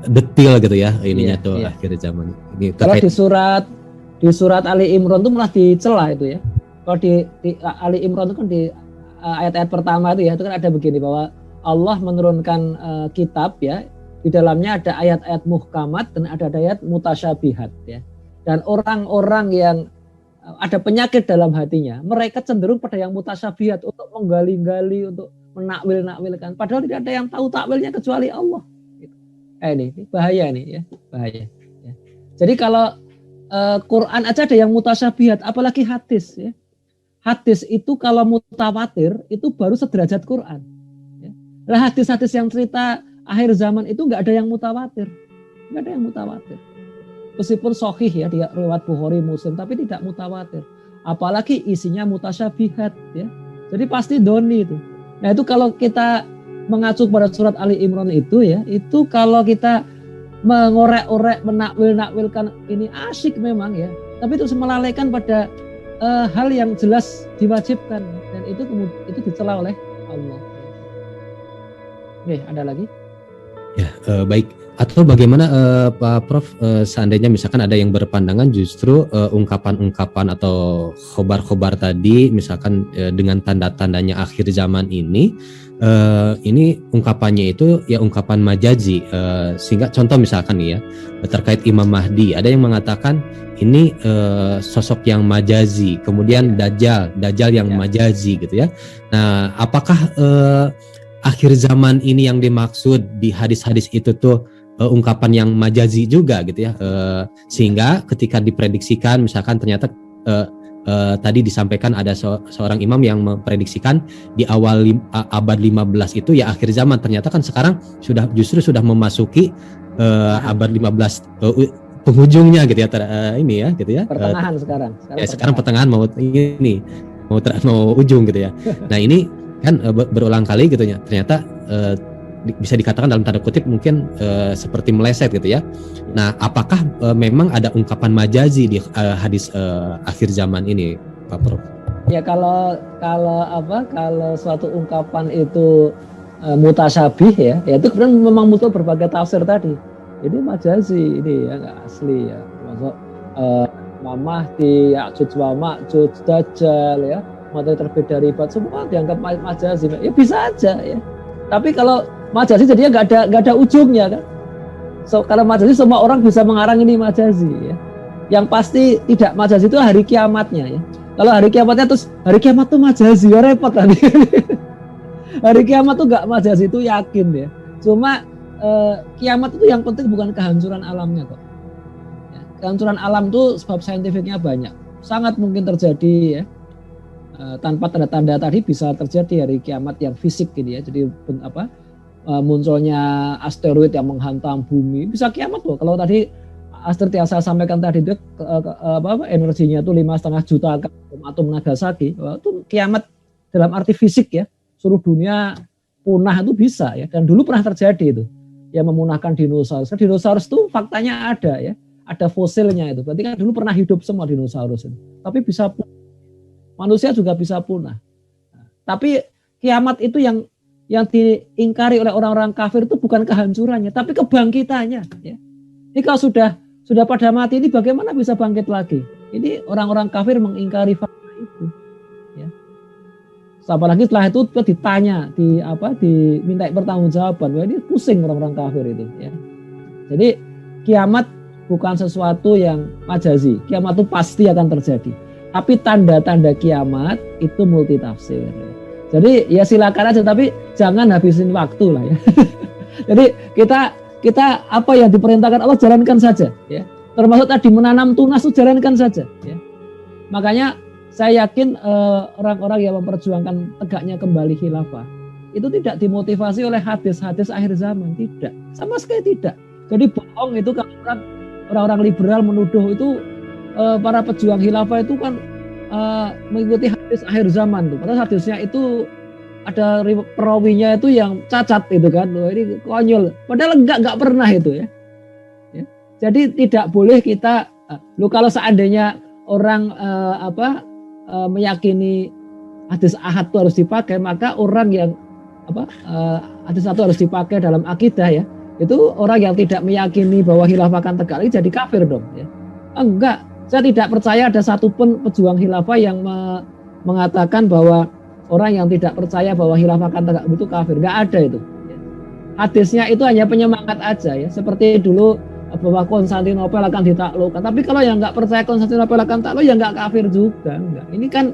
detail gitu ya ininya akhir zaman ini. Kalau di surat Ali Imran itu malah dicela itu ya. Kalau di Ali Imran itu kan di ayat-ayat pertama itu kan ada begini bahwa Allah menurunkan kitab ya, di dalamnya ada ayat-ayat muhkamat dan ada ayat mutasyabihat ya. Dan orang-orang yang ada penyakit dalam hatinya, mereka cenderung pada yang mutasyabihat untuk menggali-gali, untuk menakwil-nakwilkan, padahal tidak ada yang tahu takwilnya kecuali Allah. Ini bahaya nih ya, bahaya. Ya. Jadi kalau Quran aja ada yang mutasyabihat, apalagi hadis ya. Hadis itu kalau mutawatir itu baru sederajat Quran. Ya. Lah hadis-hadis yang cerita akhir zaman itu nggak ada yang mutawatir, nggak ada yang mutawatir. Meskipun sahih ya, dia riwayat Bukhari Muslim, tapi tidak mutawatir. Apalagi isinya mutasyabihat ya. Jadi pasti doni itu. Nah itu kalau kita mengacu pada surat Ali Imran itu ya, itu kalau kita mengorek-orek, menakwil-nakwilkan ini asyik memang ya, tapi itu melalaikan pada hal yang jelas diwajibkan dan itu dicela oleh Allah. Oke, ada lagi? Ya, baik. Atau bagaimana Pak Prof, seandainya misalkan ada yang berpandangan justru ungkapan-ungkapan atau khobar-khobar tadi misalkan dengan tanda-tandanya akhir zaman ini ungkapannya itu ya ungkapan majazi, sehingga contoh misalkan nih ya terkait Imam Mahdi, ada yang mengatakan ini sosok yang majazi, kemudian Dajjal yang majazi gitu ya. Nah, apakah akhir zaman ini yang dimaksud di hadis-hadis itu tuh ungkapan yang majazi juga gitu ya, sehingga ketika diprediksikan misalkan ternyata tadi disampaikan ada seorang imam yang memprediksikan di awal abad 15 itu ya akhir zaman, ternyata kan sekarang justru sudah memasuki abad 15 penghujungnya gitu ya, ini ya gitu ya, pertengahan sekarang pertengahan mau ujung gitu ya. Nah ini kan berulang kali gitu ya, ternyata bisa dikatakan dalam tanda kutip mungkin seperti meleset gitu ya. Nah, apakah memang ada ungkapan majazi di hadis akhir zaman ini, Pak Prof? Ya kalau suatu ungkapan itu mutasyabih ya itu kemudian memang muncul berbagai tafsir tadi. Ini majazi, ini ya nggak asli ya. Termasuk Mahdi, Ya'juj wa Ma'juj, Dajjal ya, materi terbit dari bat, semua dianggap majazi. Ya bisa aja ya. Tapi kalau majazi jadinya nggak ada ujungnya kan. So kalau majazi semua orang bisa mengarang ini majazi ya. Yang pasti tidak majazi itu hari kiamatnya ya. Kalau hari kiamatnya terus hari kiamat tuh majazi ya repot nanti. Hari kiamat tuh nggak majazi itu yakin ya. Cuma kiamat itu yang penting bukan kehancuran alamnya kok. Ya, kehancuran alam itu sebab saintifiknya banyak, sangat mungkin terjadi ya. Tanpa tanda-tanda tadi bisa terjadi hari kiamat yang fisik gitu ya. Jadi munculnya asteroid yang menghantam bumi bisa kiamat loh. Kalau tadi asteroid yang saya sampaikan tadi itu energinya itu 5,5 juta atom Nagasaki, itu kiamat dalam arti fisik ya. Seluruh dunia punah itu bisa ya. Dan dulu pernah terjadi itu. Yang memunahkan dinosaurus. Dinosaurus itu faktanya ada ya. Ada fosilnya itu. Berarti kan dulu pernah hidup semua dinosaurus itu. Tapi bisa punah. Manusia juga bisa punah. Tapi kiamat itu yang diingkari oleh orang-orang kafir itu bukan kehancurannya, tapi kebangkitannya. Ya. Ini kalau sudah pada mati ini bagaimana bisa bangkit lagi? Ini orang-orang kafir mengingkari fakta itu. Ya. Apalagi setelah itu ditanya, diminta pertanggungjawaban. Wah, ini pusing orang-orang kafir itu. Ya. Jadi kiamat bukan sesuatu yang majazi. Kiamat itu pasti akan terjadi. Tapi tanda-tanda kiamat itu multitafsir. Ya. Jadi ya silakan aja, tapi jangan habisin waktu lah ya. Jadi kita apa yang diperintahkan Allah jalankan saja. Ya. Termasuk tadi menanam tunas itu jalankan saja. Ya. Makanya saya yakin orang-orang yang memperjuangkan tegaknya kembali khilafah itu tidak dimotivasi oleh hadis-hadis akhir zaman, tidak, sama sekali tidak. Jadi bohong itu kalau orang-orang liberal menuduh itu para pejuang khilafah itu kan mengikuti hadis akhir zaman tuh. Padahal hadisnya itu ada perawinya itu yang cacat itu kan. Loh, ini konyol. Padahal enggak pernah itu ya. Ya. Jadi tidak boleh kita kalau seandainya orang meyakini hadis ahad itu harus dipakai, maka orang yang hadis itu harus dipakai dalam akidah ya. Itu orang yang tidak meyakini bahwa khilafah akan tegak lagi jadi kafir dong ya. Enggak, saya tidak percaya ada satupun pejuang khilafah yang mengatakan bahwa orang yang tidak percaya bahwa khilafah akan tegak itu kafir. Enggak ada itu ya. Hadisnya itu hanya penyemangat aja ya. Seperti dulu bahwa Konstantinopel akan ditaklukkan. Tapi kalau yang nggak percaya Konstantinopel akan takluk, ya nggak kafir juga. Enggak. Ini kan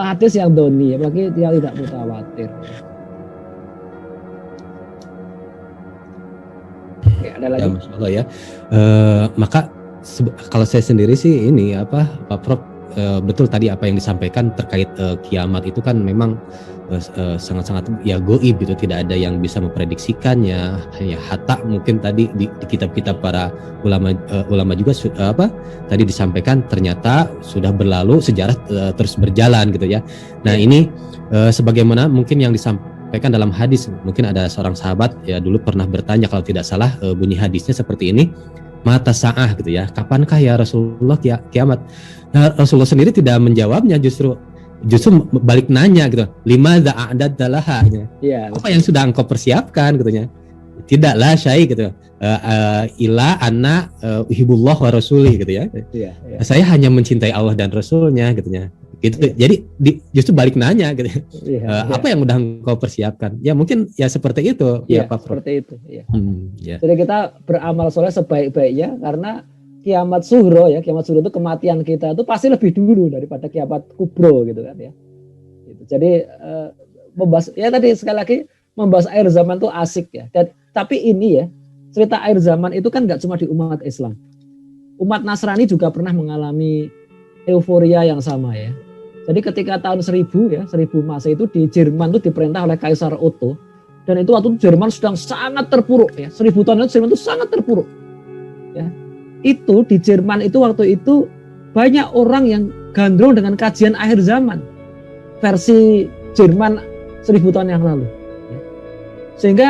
hadis yang doni, apalagi dia tidak mutawatir. Oke, ada lagi? Ya, Masya Allah ya. Maka kalau saya sendiri sih ini Pak Prof, betul tadi apa yang disampaikan terkait kiamat itu kan memang sangat-sangat ya goib gitu, tidak ada yang bisa memprediksikannya, hanya hatta mungkin tadi di kitab-kitab para ulama juga tadi disampaikan ternyata sudah berlalu, sejarah terus berjalan gitu ya. Nah ini sebagaimana mungkin yang disampaikan dalam hadis, mungkin ada seorang sahabat ya dulu pernah bertanya, kalau tidak salah bunyi hadisnya seperti ini, mata sa'ah gitu ya, kapankah ya Rasulullah kiamat? Nah, Rasulullah sendiri tidak menjawabnya, justru balik nanya gitu, limadza a'dadta laha, ya, apa yang sudah engkau persiapkan gitu ya. Tidaklah syai gitu, ila anna uhibullah wa rasulih gitu ya. Ya. Saya hanya mencintai Allah dan Rasulnya gitu ya. Gitu. Ya. Jadi justru balik nanya gitu. Ya. Apa yang udah engkau persiapkan? Ya mungkin ya seperti itu ya, Pak Prof. Seperti itu ya. Ya. Jadi kita beramal soleh sebaik-baiknya, karena kiamat suhro ya, kiamat suhro itu kematian kita itu pasti lebih dulu daripada kiamat kubro gitu kan ya. Gitu. Jadi membahas ya tadi sekali lagi membahas akhir zaman itu asik ya. Tapi ini ya, cerita akhir zaman itu kan nggak cuma di umat Islam. Umat Nasrani juga pernah mengalami euforia yang sama ya. Jadi ketika tahun 1000 Masehi itu di Jerman itu diperintah oleh Kaisar Otto, dan itu waktu Jerman sedang sangat terpuruk ya. 1000 tahun itu Jerman itu sangat terpuruk. Ya. Itu di Jerman itu waktu itu banyak orang yang gandrung dengan kajian akhir zaman versi Jerman 1000 tahun yang lalu. Ya. Sehingga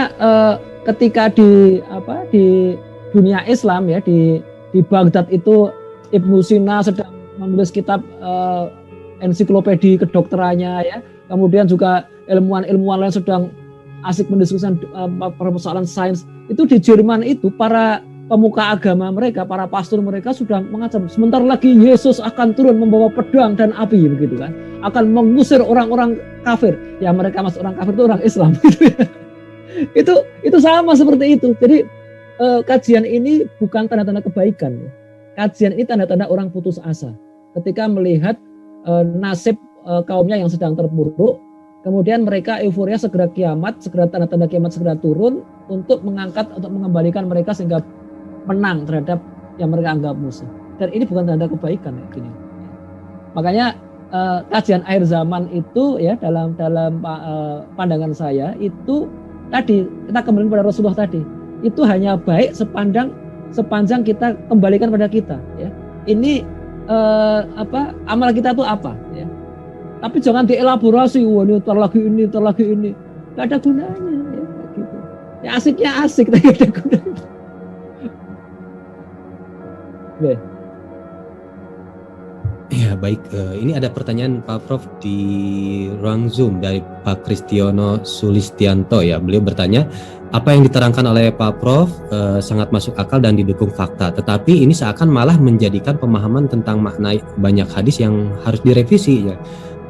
ketika di dunia Islam ya, di Baghdad itu Ibnu Sina sedang menulis kitab ensiklopedi kedokterannya ya. Kemudian juga ilmuwan-ilmuwan lain sedang asik mendiskusikan persoalan sains. Itu di Jerman itu para pemuka agama mereka, para pastor mereka sudah mengancam sebentar lagi Yesus akan turun membawa pedang dan api begitu kan. Akan mengusir orang-orang kafir. Ya mereka masuk orang kafir itu orang Islam gitu ya. Itu sama seperti itu. Jadi kajian ini bukan tanda-tanda kebaikan ya. Kajian ini tanda-tanda orang putus asa ketika melihat nasib kaumnya yang sedang terpuruk, kemudian mereka euforia segera kiamat, segera tanda-tanda kiamat segera turun untuk mengangkat, untuk mengembalikan mereka sehingga menang terhadap yang mereka anggap musuh. Dan ini bukan tanda kebaikan ya, gini. Makanya kajian akhir zaman itu ya dalam pandangan saya itu tadi kita kembali pada Rasulullah tadi, itu hanya baik sepanjang kita kembalikan pada kita ya. Ini amal kita itu apa ya. Tapi jangan dielaborasi, wah ini terlagi ini. Gak ada gunanya ya gitu. Ya asiknya asik tapi gak ada gunanya. Oke. Ya baik, ini ada pertanyaan Pak Prof di ruang Zoom dari Pak Kristiono Sulistianto ya. Beliau bertanya, apa yang diterangkan oleh Pak Prof sangat masuk akal dan didukung fakta. Tetapi ini seakan malah menjadikan pemahaman tentang makna banyak hadis yang harus direvisi ya.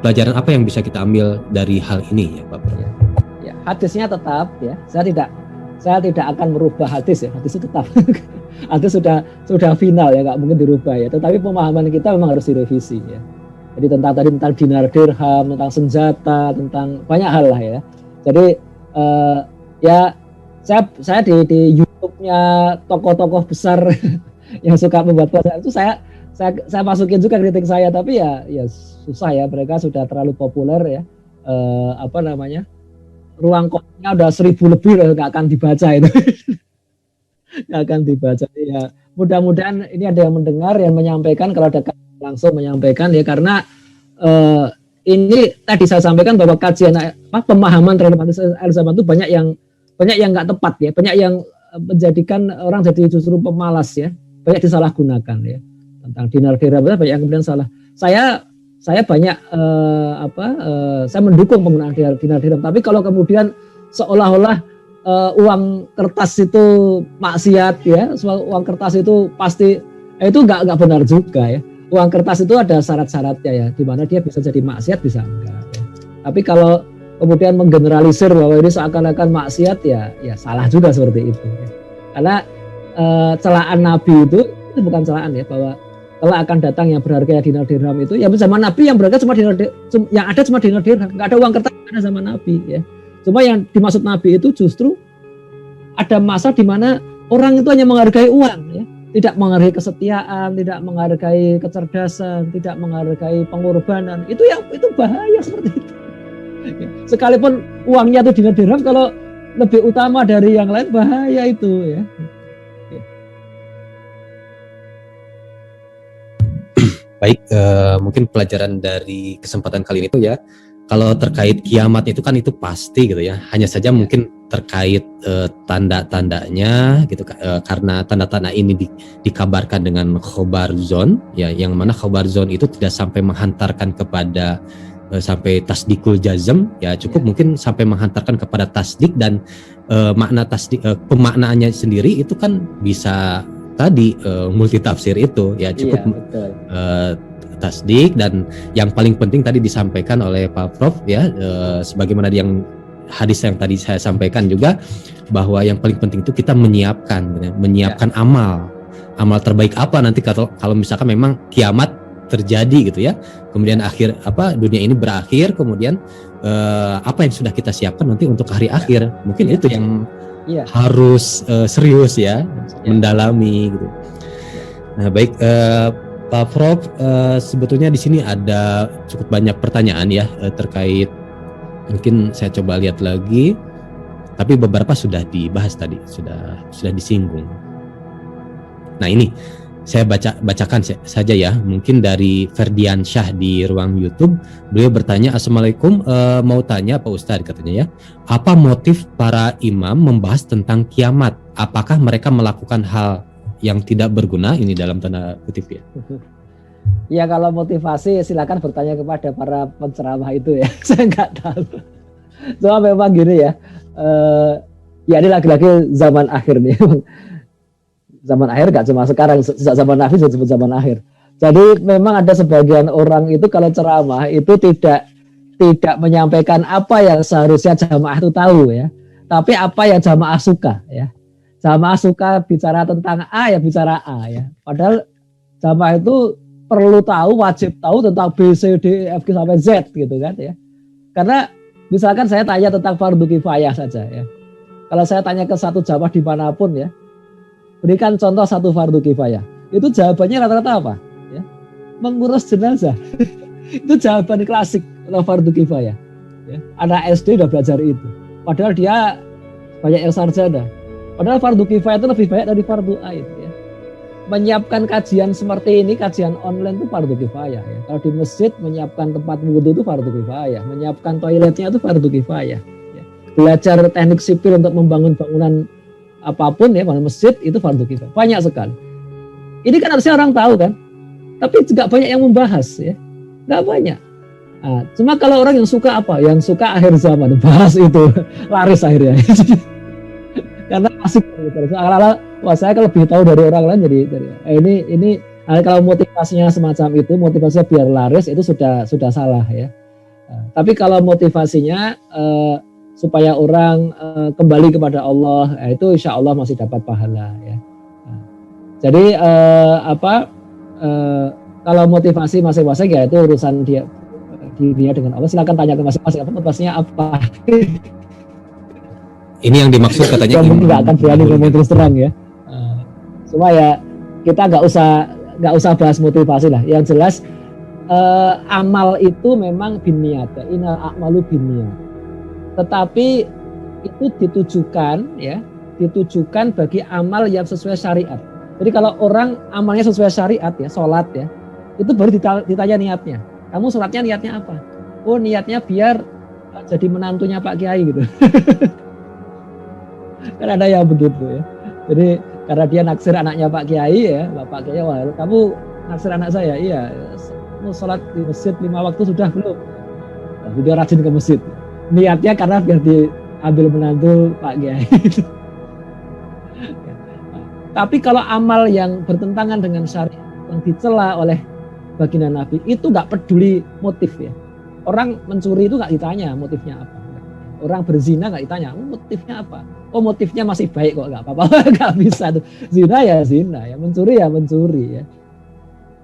Pelajaran apa yang bisa kita ambil dari hal ini ya Pak Prof? Ya, hadisnya tetap ya. Saya tidak akan merubah hadis ya. Hadis itu tetap. Hadis sudah final ya, nggak mungkin dirubah ya. Tetapi pemahaman kita memang harus direvisi ya. Jadi tentang dinar dirham, tentang senjata, tentang banyak hal lah ya. Jadi ya saya di YouTube-nya tokoh-tokoh besar yang suka membuat konten itu saya masukin juga kritik saya, tapi ya susah ya, mereka sudah terlalu populer ya. Ruang komennya udah 1000 lebih nggak akan dibaca itu. Nggak akan dibaca ya. Mudah-mudahan ini ada yang mendengar, yang menyampaikan, kalau ada langsung menyampaikan ya, karena ini tadi saya sampaikan bahwa kajian pemahaman terhadap hadis akhir zaman itu banyak yang nggak tepat ya, banyak yang menjadikan orang jadi justru pemalas ya, banyak disalahgunakan ya. Tentang dinar dirham banyak yang kemudian salah. Saya banyak saya mendukung penggunaan dinar dirham, tapi kalau kemudian seolah-olah uang kertas itu maksiat ya, uang kertas itu pasti itu nggak benar juga ya. Uang kertas itu ada syarat-syaratnya ya, di mana dia bisa jadi maksiat bisa enggak ya. Tapi kalau kemudian menggeneralisir bahwa ini seakan-akan maksiat ya salah juga seperti itu ya. Karena celaan Nabi itu bukan celaan ya, bahwa kalau akan datang yang berharga dinar dirham itu ya zaman Nabi yang berharga cuma dinar dirham, nggak ada uang kertas ada zaman Nabi ya. Cuma yang dimaksud Nabi itu justru ada masa di mana orang itu hanya menghargai uang ya, tidak menghargai kesetiaan, tidak menghargai kecerdasan, tidak menghargai pengorbanan. Itu bahaya seperti itu. Sekalipun uangnya itu dinar dirham, kalau lebih utama dari yang lain bahaya itu ya. Baik, mungkin pelajaran dari kesempatan kali ini itu ya, kalau terkait kiamat itu kan itu pasti gitu ya, hanya saja mungkin terkait tanda-tandanya gitu, karena tanda-tanda ini dikabarkan dengan khobar zon ya, yang mana khobar zon itu tidak sampai menghantarkan kepada sampai tasdikul jazm ya, cukup mungkin sampai menghantarkan kepada tasdik, dan makna tasdik pemaknaannya sendiri itu kan bisa tadi multi tafsir itu ya, cukup tasdik, dan yang paling penting tadi disampaikan oleh Pak Prof ya, sebagaimana yang hadis yang tadi saya sampaikan juga, bahwa yang paling penting itu kita menyiapkan amal terbaik apa nanti kalau misalkan memang kiamat terjadi gitu ya, kemudian dunia ini berakhir, kemudian apa yang sudah kita siapkan nanti untuk hari akhir, mungkin itu yang harus serius ya, mendalami gitu. Nah baik, Pak Prof, sebetulnya di sini ada cukup banyak pertanyaan ya terkait, mungkin saya coba lihat lagi, tapi beberapa sudah dibahas tadi, sudah disinggung. Nah ini saya bacakan saja ya, mungkin dari Ferdian Syah di ruang YouTube. Beliau bertanya, Assalamualaikum, mau tanya Pak Ustadz, katanya ya, apa motif para imam membahas tentang kiamat? Apakah mereka melakukan hal yang tidak berguna? Ini dalam tanda kutip ya. Ya kalau motivasi silakan bertanya kepada para penceramah itu ya. Saya nggak tahu. Cuma memang gini ya. Ya ini lagi-lagi zaman akhir nih. Zaman akhir nggak cuma sekarang, sejak zaman Nabi sudah disebut zaman akhir. Jadi memang ada sebagian orang itu kalau ceramah itu tidak menyampaikan apa yang seharusnya jamaah itu tahu ya, tapi apa yang jamaah suka ya. Jamaah suka bicara tentang A ya bicara A ya. Padahal jamaah itu perlu tahu, wajib tahu tentang B, C, D, E, F, G sampai Z gitu kan ya. Karena Misalkan saya tanya tentang fardu kifayah saja ya. Kalau saya tanya ke satu jamaah dimanapun ya, berikan contoh satu fardu kifayah. Itu jawabannya rata-rata apa? Ya, mengurus jenazah. Itu jawaban klasik kalau fardu kifayah. Ya, anak SD udah belajar itu. Padahal dia banyak yang sarjana. Padahal fardu kifayah itu lebih banyak dari fardu ain. Ya. Menyiapkan kajian seperti ini, kajian online itu fardu kifayah. Ya. Kalau di masjid menyiapkan tempat wudhu itu fardu kifayah. Menyiapkan toiletnya itu fardu kifayah. Ya. Belajar teknik sipil untuk membangun bangunan apapun ya, bangunan masjid itu fardu kifayah. Banyak sekali. Ini kan harusnya orang tahu kan. Tapi juga banyak yang membahas ya. Nggak banyak. Nah, cuma kalau orang yang suka apa? Yang suka akhir zaman, bahas itu laris akhirnya. Karena asik. Wah, saya kalau lebih tahu dari orang lain jadi ini kalau motivasinya semacam itu, motivasinya biar laris itu sudah salah ya. Nah, tapi kalau motivasinya supaya orang kembali kepada Allah, itu insya Allah masih dapat pahala ya. Nah, jadi kalau motivasi masing-masing ya itu urusan dia dengan Allah. Silakan tanya ke masing-masing motivasinya apa. Ini yang dimaksud katanya. Mungkin nggak akan berani ngomong terus terang ya. Cuma ya kita nggak usah bahas motivasi lah. Yang jelas amal itu memang binniat. Innal a'malu binniyat. Tetapi itu ditujukan bagi amal yang sesuai syariat. Jadi kalau orang amalnya sesuai syariat ya, sholat ya, itu baru ditanya niatnya. Kamu sholatnya niatnya apa? Oh, niatnya biar jadi menantunya Pak Kiai gitu. Kan ada yang begitu ya. Jadi karena dia naksir anaknya Pak Kiai ya, Bapak Kiai, wah kamu naksir anak saya, iya. Kamu sholat di masjid 5 waktu sudah belum? Nah, dia rajin ke masjid. Niatnya karena biar diambil menantu Pak Kiai. Tapi kalau amal yang bertentangan dengan syariat, yang dicela oleh baginda Nabi, itu nggak peduli motif ya. Orang mencuri itu nggak ditanya motifnya apa. Orang berzina nggak ditanya motifnya apa. Oh, motifnya masih baik kok, nggak apa-apa. Nggak bisa tuh. Zina ya zina ya, mencuri ya mencuri ya.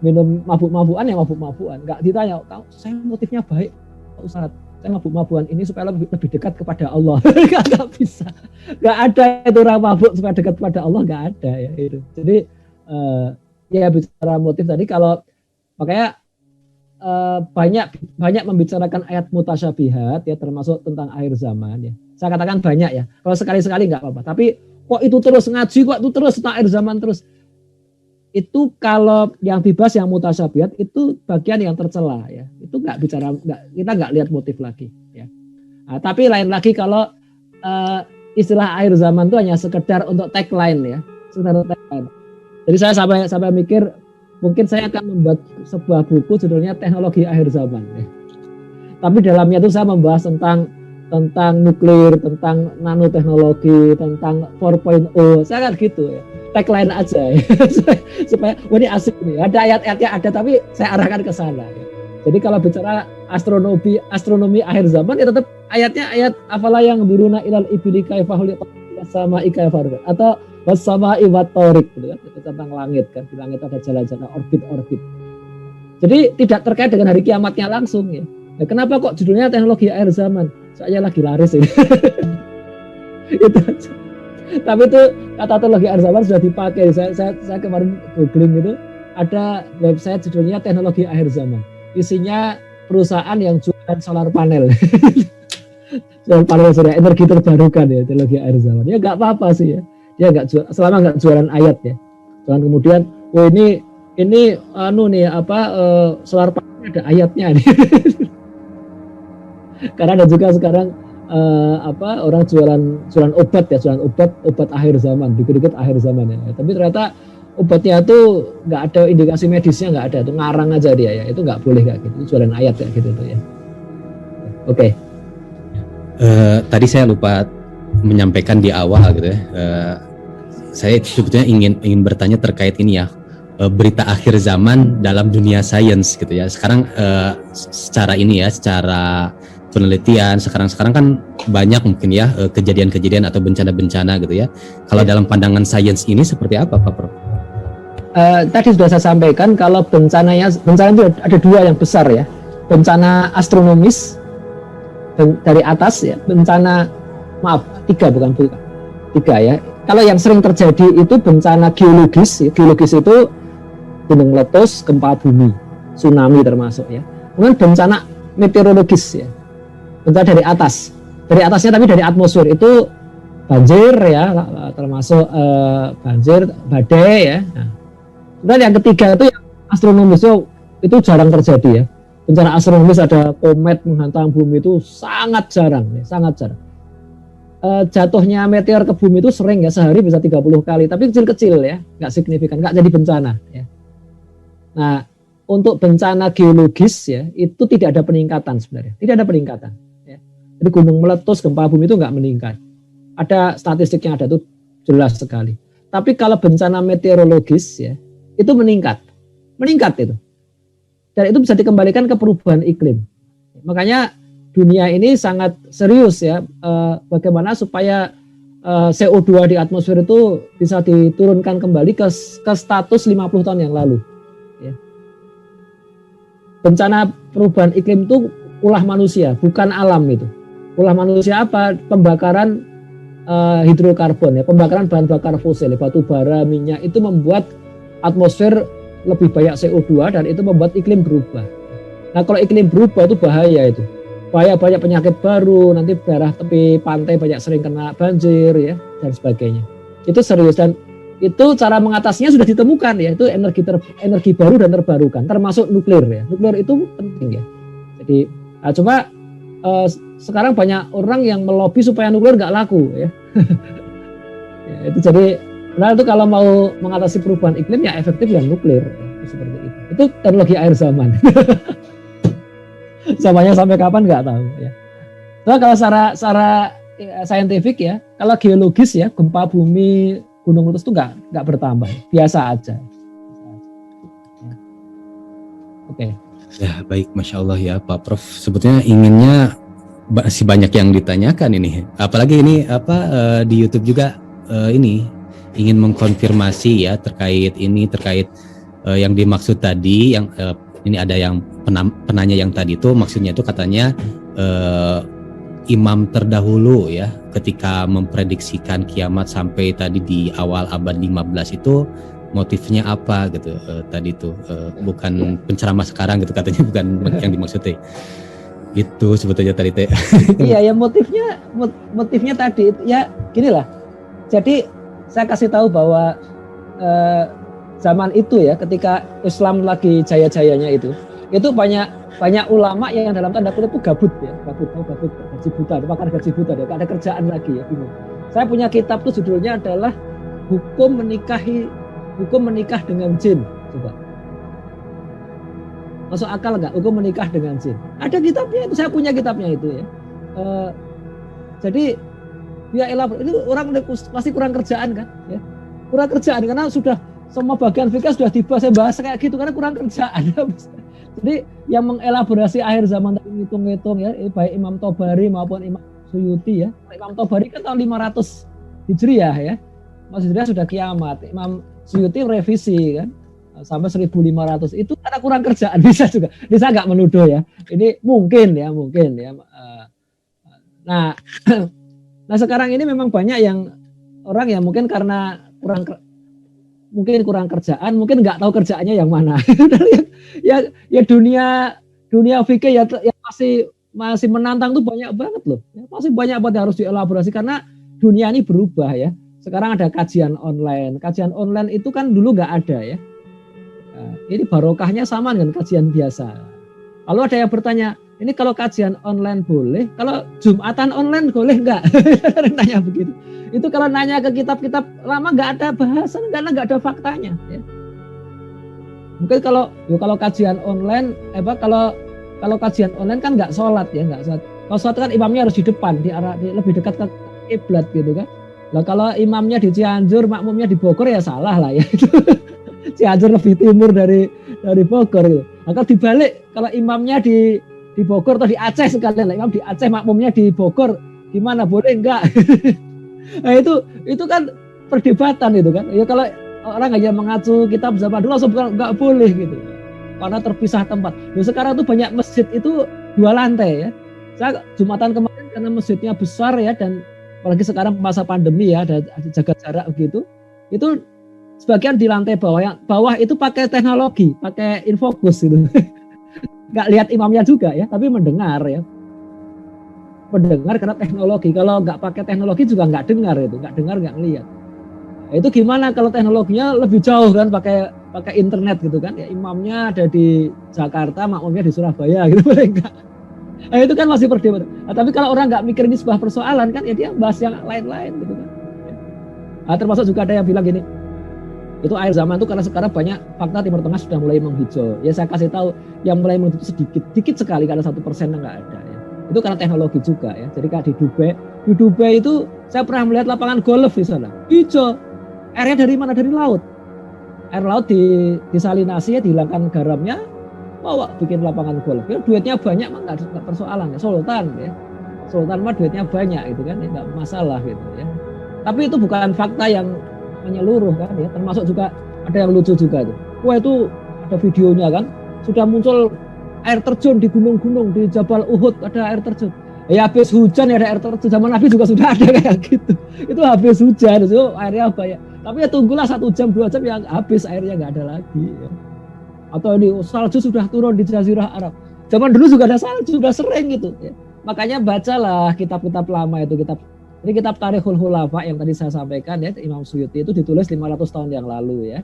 Minum mabuk-mabukan ya mabuk-mabukan. Nggak ditanya, saya motifnya baik Pak Ustadz. Saya mabuk-mabukan ini supaya lebih dekat kepada Allah. Nggak bisa. Nggak ada itu orang mabuk supaya dekat kepada Allah, nggak ada ya itu. Jadi ya bicara motif tadi, kalau makanya banyak membicarakan ayat mutasyabihat ya, termasuk tentang akhir zaman ya. Saya katakan banyak ya. Kalau sekali-sekali nggak apa-apa. Tapi kok itu terus ngaji, kok itu terus tentang akhir zaman terus. Itu kalau yang dibahas yang mutasyabihat itu bagian yang tercela ya. Itu kita nggak lihat motif lagi ya. Nah, tapi lain lagi kalau istilah akhir zaman itu hanya sekedar untuk tagline ya. Sekedar tagline. Jadi saya sampai mikir mungkin saya akan membuat sebuah buku judulnya Teknologi Akhir Zaman ya. Tapi dalamnya itu saya membahas tentang nuklir, tentang nanoteknologi, tentang 4.0. Saya kan gitu ya. Tagline aja ya. supaya ini asik nih. Ada ayat-ayatnya ada, tapi saya arahkan ke sana ya. Jadi kalau bicara astronomi akhir zaman ya tetap ayatnya ayat afala yang duruna ilal ibili kaifa khuliqat sama ikaifa atau wasama'i wat-thariq gitu kan, itu tentang langit kan. Di langit ada jalan-jalan orbit. Jadi tidak terkait dengan hari kiamatnya langsung ya. Ya kenapa kok judulnya teknologi akhir zaman? Saya lagi laris ini. Itu aja. Tapi itu kata teknologi akhir zaman sudah dipakai. Saya kemarin googling itu ada website judulnya teknologi akhir zaman. Isinya perusahaan yang jualan solar panel. Solar panel surya energi terbarukan ya, teknologi akhir zaman. Ya nggak apa-apa sih ya. Dia nggak jual, selama nggak jualan ayat ya. Jangan kemudian, oh ini solar panel ada ayatnya nih. Karena ada juga sekarang orang jualan obat ya, obat akhir zaman, dikit-dikit akhir zaman ya. Tapi ternyata obatnya itu nggak ada indikasi medisnya, nggak ada, itu ngarang aja dia ya. Itu nggak boleh kayak gitu, itu jualan ayat kayak gitu tuh ya. Oke. Tadi saya lupa menyampaikan di awal gitu ya. Saya sebetulnya ingin bertanya terkait ini ya, berita akhir zaman dalam dunia sains gitu ya. Sekarang secara penelitian sekarang kan banyak mungkin ya kejadian-kejadian atau bencana-bencana gitu ya. Kalau dalam pandangan sains ini seperti apa Pak Prof? Tadi sudah saya sampaikan kalau bencana itu ada dua yang besar ya. Bencana astronomis dari atas ya, bencana, maaf, 3 bukan 3 ya. Kalau yang sering terjadi itu bencana geologis, ya. Geologis itu gunung meletus, gempa bumi, tsunami termasuk ya. Kemudian bencana meteorologis ya, bencana dari atas. Dari atasnya tapi dari atmosfer itu banjir ya, termasuk banjir, badai ya. Nah, kemudian yang ketiga itu yang astronomis itu jarang terjadi ya. Bencana astronomis ada komet menghantam bumi itu sangat jarang ya, sangat jarang. Jatuhnya meteor ke bumi itu sering ya, sehari bisa 30 kali, tapi kecil-kecil ya, nggak signifikan, nggak jadi bencana ya. Nah, untuk bencana geologis ya, itu tidak ada peningkatan sebenarnya, tidak ada peningkatan ya. Jadi gunung meletus, gempa bumi itu nggak meningkat. Ada statistik yang ada itu jelas sekali. Tapi kalau bencana meteorologis ya, itu meningkat itu. Dan itu bisa dikembalikan ke perubahan iklim. Makanya dunia ini sangat serius ya, bagaimana supaya CO2 di atmosfer itu bisa diturunkan kembali ke status 50 tahun yang lalu. Ya. Bencana perubahan iklim itu ulah manusia, bukan alam itu. Ulah manusia apa? Pembakaran hidrokarbon ya, pembakaran bahan bakar fosil, batu bara, minyak itu membuat atmosfer lebih banyak CO2 dan itu membuat iklim berubah. Nah kalau iklim berubah itu bahaya itu. Bahaya, banyak penyakit baru, nanti daerah tepi pantai banyak sering kena banjir ya dan sebagainya. Itu serius dan itu cara mengatasinya sudah ditemukan ya, itu energi baru dan terbarukan, termasuk nuklir ya. Nuklir itu penting ya. Jadi cuma sekarang banyak orang yang melobi supaya nuklir nggak laku ya. Ya itu jadi nah itu kalau mau mengatasi perubahan iklim ya efektif ya nuklir ya, seperti itu. Itu teknologi akhir zaman. Zamannya sampai kapan nggak tahu ya. So, kalau secara saintifik ya, kalau geologis ya, gempa bumi, gunung meletus itu nggak bertambah, biasa aja. Ya. Oke. Ya baik, masya Allah ya Pak Prof. Sebetulnya inginnya masih banyak yang ditanyakan ini. Apalagi ini di YouTube juga ini ingin mengkonfirmasi ya terkait yang dimaksud tadi yang ini ada yang penanya yang tadi itu maksudnya itu katanya imam terdahulu ya ketika memprediksikan kiamat sampai tadi di awal abad 15 itu motifnya apa gitu tadi itu bukan penceramah sekarang gitu katanya bukan yang dimaksudnya itu sebetulnya tadi teh. Iya ya motifnya tadi ya gini lah. Jadi saya kasih tahu bahwa zaman itu ya ketika Islam lagi jaya-jayanya itu banyak ulama yang dalam tanda kutip itu gabut gaji buta, makan gaji buta, gak ada kerjaan lagi ya bingung. Saya punya kitab tuh judulnya adalah hukum menikah dengan jin. Coba masuk akal nggak hukum menikah dengan jin? Ada kitabnya itu, saya punya kitabnya itu ya. Jadi ya itu orang pasti kurang kerjaan kan ya, kurang kerjaan karena sudah semua bagian fikih sudah dibahas, saya bahas kayak gitu karena kurang kerjaan. Jadi yang mengelaborasi akhir zaman tadi ngitung-ngitung ya, baik Imam Tobari maupun Imam Suyuti ya. Imam Tobari kan tahun 500 Hijriah ya, Mas Hijriah sudah kiamat. Imam Suyuti revisi kan sampai 1500, itu karena kurang kerjaan bisa juga. Bisa nggak menuduh ya. Ini mungkin ya. Nah sekarang ini memang banyak yang orang yang mungkin karena kurang kerjaan, mungkin nggak tahu kerjaannya yang mana. ya dunia fikih ya masih menantang tuh banyak banget loh. Ya, masih banyak banget yang harus dielaborasi karena dunia ini berubah ya. Sekarang ada kajian online. Kajian online itu kan dulu nggak ada ya. Nah, ini barokahnya sama dengan kajian biasa. Lalu ada yang bertanya, ini kalau kajian online boleh, kalau Jumatan online boleh nggak? Tanya begitu. Itu kalau nanya ke kitab-kitab lama nggak ada bahasan karena nggak ada faktanya. Ya. Mungkin kalau kajian online, kalau kajian online kan nggak sholat ya, nggak sholat. Kalau sholat kan imamnya harus di depan, lebih dekat ke kiblat gitu kan. Nah kalau imamnya di Cianjur, makmumnya di Bogor ya salah lah ya. Cianjur lebih timur dari Bogor gitu. Nah, kalau dibalik, kalau imamnya di Bogor atau di Aceh sekalian lah, imam di Aceh, makmumnya di Bogor, gimana boleh enggak? Nah itu kan perdebatan itu kan. Ya kalau orang hanya mengacu kitab zaman dulu langsung enggak boleh gitu. Karena terpisah tempat. Nah, sekarang tuh banyak masjid itu 2 lantai ya. Saya Jumatan kemarin karena masjidnya besar ya, dan apalagi sekarang masa pandemi ya, ada jaga jarak begitu, itu sebagian di lantai bawah, yang bawah itu pakai teknologi, pakai infocus gitu. Nggak lihat imamnya juga ya, tapi mendengar ya. Mendengar karena teknologi. Kalau nggak pakai teknologi juga nggak dengar itu, nggak dengar, nggak ngelihat. Nah, itu gimana kalau teknologinya lebih jauh kan, pakai internet gitu kan? Ya imamnya ada di Jakarta, makmumnya di Surabaya gitu, boleh nggak? Nah, itu kan masih perdebatan. Nah, tapi kalau orang nggak mikir ini sebuah persoalan kan, ya dia bahas yang lain-lain gitu kan. Nah, termasuk juga ada yang bilang gini, itu akhir zaman tuh karena sekarang banyak fakta Timur Tengah sudah mulai menghijau. Ya saya kasih tahu yang mulai menghijau sedikit sekali, karena 1% nggak ada ya. Itu karena teknologi juga ya. Jadi kayak di Dubai itu saya pernah melihat lapangan golf di sana, hijau. Airnya dari mana? Dari laut. Air laut disalinasi ya, dihilangkan garamnya, bawa bikin lapangan golf. Ya, duitnya banyak mah nggak persoalan ya. Sultan mah duitnya banyak gitu kan, ya, nggak masalah gitu ya. Tapi itu bukan fakta yang menyeluruh kan ya. Termasuk juga ada yang lucu juga itu. Wah, itu ada videonya kan, sudah muncul air terjun di gunung-gunung, di Jabal Uhud ada air terjun. Ya habis hujan ya ada air terjun. Zaman Nabi juga sudah ada kayak gitu. Itu habis hujan itu airnya banyak. Tapi ya tunggulah 1 jam 2 jam yang habis airnya nggak ada lagi. Ya. Atau ini salju sudah turun di Jazirah Arab. Zaman dulu juga ada salju, sudah sering gitu. Ya. Makanya bacalah kitab-kitab lama itu, ini kitab Tarikhul Khulafa yang tadi saya sampaikan ya, Imam Suyuti itu ditulis 500 tahun yang lalu ya.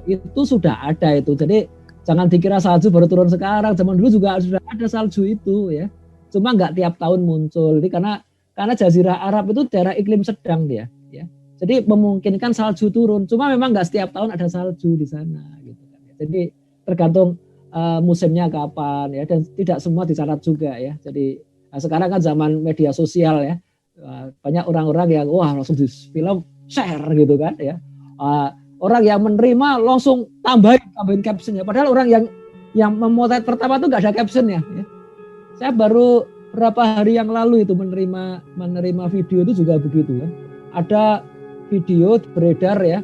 Itu sudah ada itu. Jadi jangan dikira salju baru turun sekarang. Zaman dulu juga sudah ada salju itu ya. Cuma nggak tiap tahun muncul. Jadi karena Jazirah Arab itu daerah iklim sedang dia. Ya. Jadi memungkinkan salju turun. Cuma memang nggak setiap tahun ada salju di sana. Gitu. Jadi tergantung musimnya kapan ya. Dan tidak semua dicatat juga ya. Jadi sekarang kan zaman media sosial ya. Banyak orang-orang yang wah langsung di film share gitu kan ya. Orang yang menerima langsung tambahin captionnya. Padahal orang yang memotret pertama itu nggak ada captionnya. Ya. Saya baru berapa hari yang lalu itu menerima video itu juga begitu kan. Ada video beredar ya,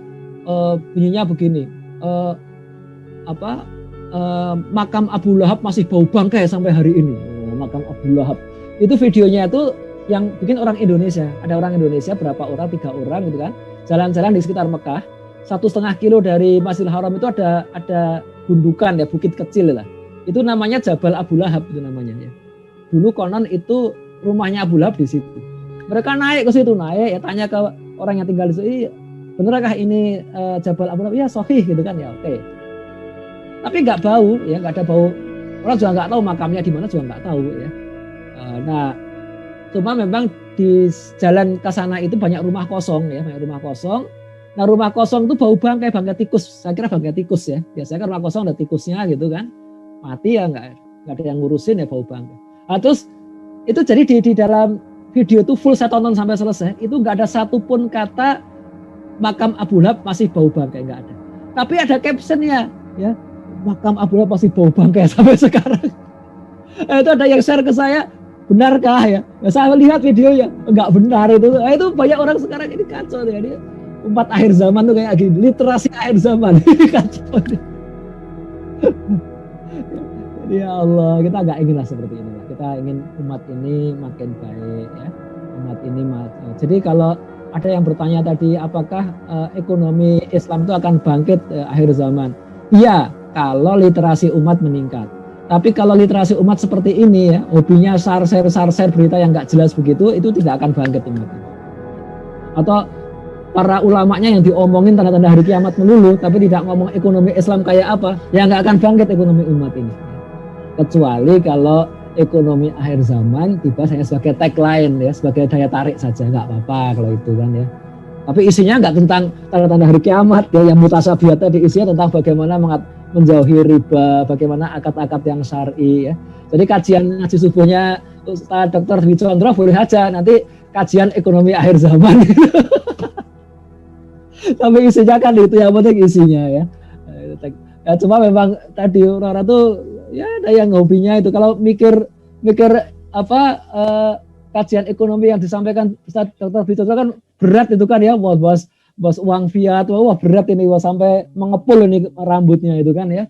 bunyinya begini, makam Abu Lahab masih bau bangkai sampai hari ini. Makam Abu Lahab. Itu videonya itu yang bikin orang Indonesia. Ada orang Indonesia berapa orang, 3 orang gitu kan. Jalan-jalan di sekitar Mekah. 1,5 kilo dari Masjidil Haram itu ada gundukan ya, bukit kecil lah. Itu namanya Jabal Abu Lahab itu namanya ya. Dulu konon itu rumahnya Abu Lahab di situ. Mereka naik ke situ, ya tanya ke orang yang tinggal di situ, benerakah ini Jabal Abu Lahab? Ya sahih gitu kan ya, oke. Tapi nggak bau ya, nggak ada bau. Orang juga nggak tahu makamnya di mana, juga nggak tahu ya. Nah, cuma memang di jalan ke sana itu banyak rumah kosong ya, banyak rumah kosong. Nah rumah kosong itu bau bangkai tikus, saya kira bangkai tikus ya. Biasanya kan rumah kosong ada tikusnya gitu kan, mati ya nggak ada yang ngurusin ya bau bangkai. Nah, terus itu jadi di dalam video itu full saya tonton sampai selesai, itu nggak ada satupun kata makam Abu Lahab masih bau bangkai, nggak ada. Tapi ada captionnya ya, makam Abu Lahab masih bau bangkai sampai sekarang. Itu ada yang share ke saya, benarkah ya? Saya lihat videonya, nggak benar itu. Itu banyak orang sekarang ini kacau ya dia. Umat akhir zaman tuh kayak gini, literasi akhir zaman. Kacau. Ya Allah, kita nggak inginlah seperti ini. Kita ingin umat ini makin baik ya. Umat ini jadi kalau ada yang bertanya tadi apakah ekonomi Islam itu akan bangkit akhir zaman? Iya, kalau literasi umat meningkat. Tapi kalau literasi umat seperti ini ya, hobinya share berita yang nggak jelas begitu, itu tidak akan bangkit umat. Atau para ulamanya yang diomongin tanda-tanda hari kiamat melulu, tapi tidak ngomong ekonomi Islam kayak apa, ya nggak akan bangkit ekonomi umat ini. Kecuali kalau ekonomi akhir zaman dibahas hanya sebagai tagline ya, sebagai daya tarik saja, nggak apa-apa kalau itu kan ya. Tapi isinya nggak tentang tanda-tanda hari kiamat ya, yang mutasabihat tadi isinya tentang bagaimana menjauhi riba, bagaimana akad-akad yang syar'i ya. Jadi kajian ngaji subuhnya Ustaz Dr. Dwi Condro boleh aja, nanti kajian ekonomi akhir zaman. Tapi isinya kan itu yang penting isinya ya. Ya cuma memang tadi orang-orang tuh ya ada yang hobinya itu kalau mikir kajian ekonomi yang disampaikan Ustaz Dr. Dwi Condro kan berat itu kan ya, bos uang fiat, wah berat ini, wah sampai mengepul ini rambutnya itu kan ya.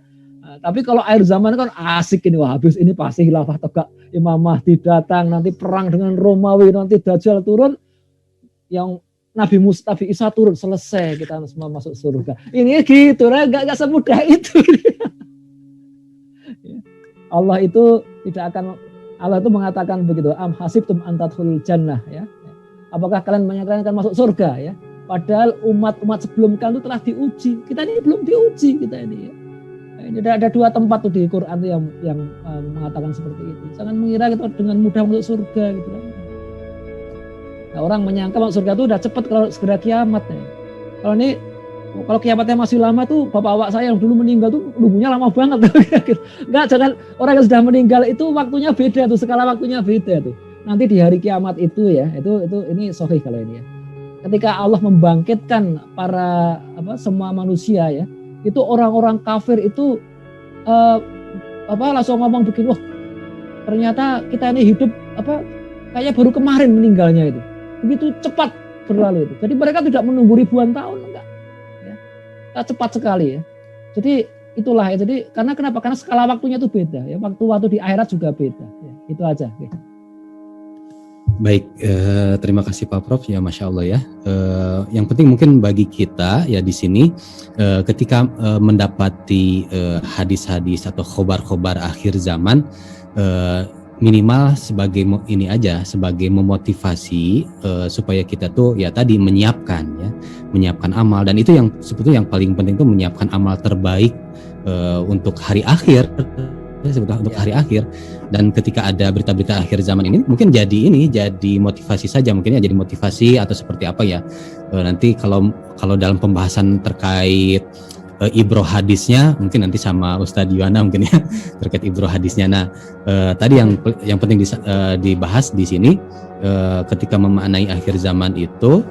Tapi kalau akhir zaman kan asik ini, wah habis ini pasti khilafah tegak, Imam Mahdi datang, nanti perang dengan Romawi, nanti Dajjal turun, yang Nabi Isa turun, selesai kita semua masuk surga. Ini gitu, nggak semudah itu. Allah itu tidak akan, Allah itu mengatakan begitu, am hasibtum an tadkhulul jannah, ya. Apakah kalian menyangka akan masuk surga, ya? Padahal umat sebelum kalian itu telah diuji. Kita ini belum diuji, kita ini, ya. Ini ada 2 tempat tuh di Quran tuh yang mengatakan seperti itu. Jangan mengira kita dengan mudah masuk surga gitu kan. Nah, orang menyangka masuk surga itu udah cepat kalau segera kiamat, ya. Kalau kiamatnya masih lama tuh, bapak awak saya yang dulu meninggal tuh nunggunya lama banget. Enggak, jangan, orang yang sudah meninggal itu waktunya beda tuh, skala waktunya beda tuh. Nanti di hari kiamat itu, ya, itu ini sahih kalau ini, ya. Ketika Allah membangkitkan semua manusia, ya, itu orang-orang kafir itu langsung ngomong begini, wah ternyata kita ini hidup kayak baru kemarin meninggalnya itu, begitu cepat berlalu itu. Jadi mereka tidak menunggu ribuan tahun, enggak, ya, cepat sekali, ya. Jadi itulah, ya. Jadi kenapa? Karena skala waktunya itu beda, ya. Waktu di akhirat juga beda, ya. Itu aja, ya. Baik, terima kasih Pak Prof, ya Masya Allah, ya. Yang penting mungkin bagi kita ya di sini, ketika mendapati hadis-hadis atau khobar-khobar akhir zaman, minimal sebagai ini aja, sebagai memotivasi supaya kita tuh ya tadi menyiapkan amal, dan itu yang sebetulnya yang paling penting tuh menyiapkan amal terbaik untuk hari akhir. Untuk hari akhir. Dan ketika ada berita-berita akhir zaman ini mungkin jadi motivasi saja, mungkin ya jadi motivasi atau seperti apa ya, nanti kalau dalam pembahasan terkait ibroh hadisnya mungkin nanti sama Ustadz Yuwana mungkin ya terkait ibroh hadisnya. Nah tadi yang penting dibahas di sini ketika memaknai akhir zaman itu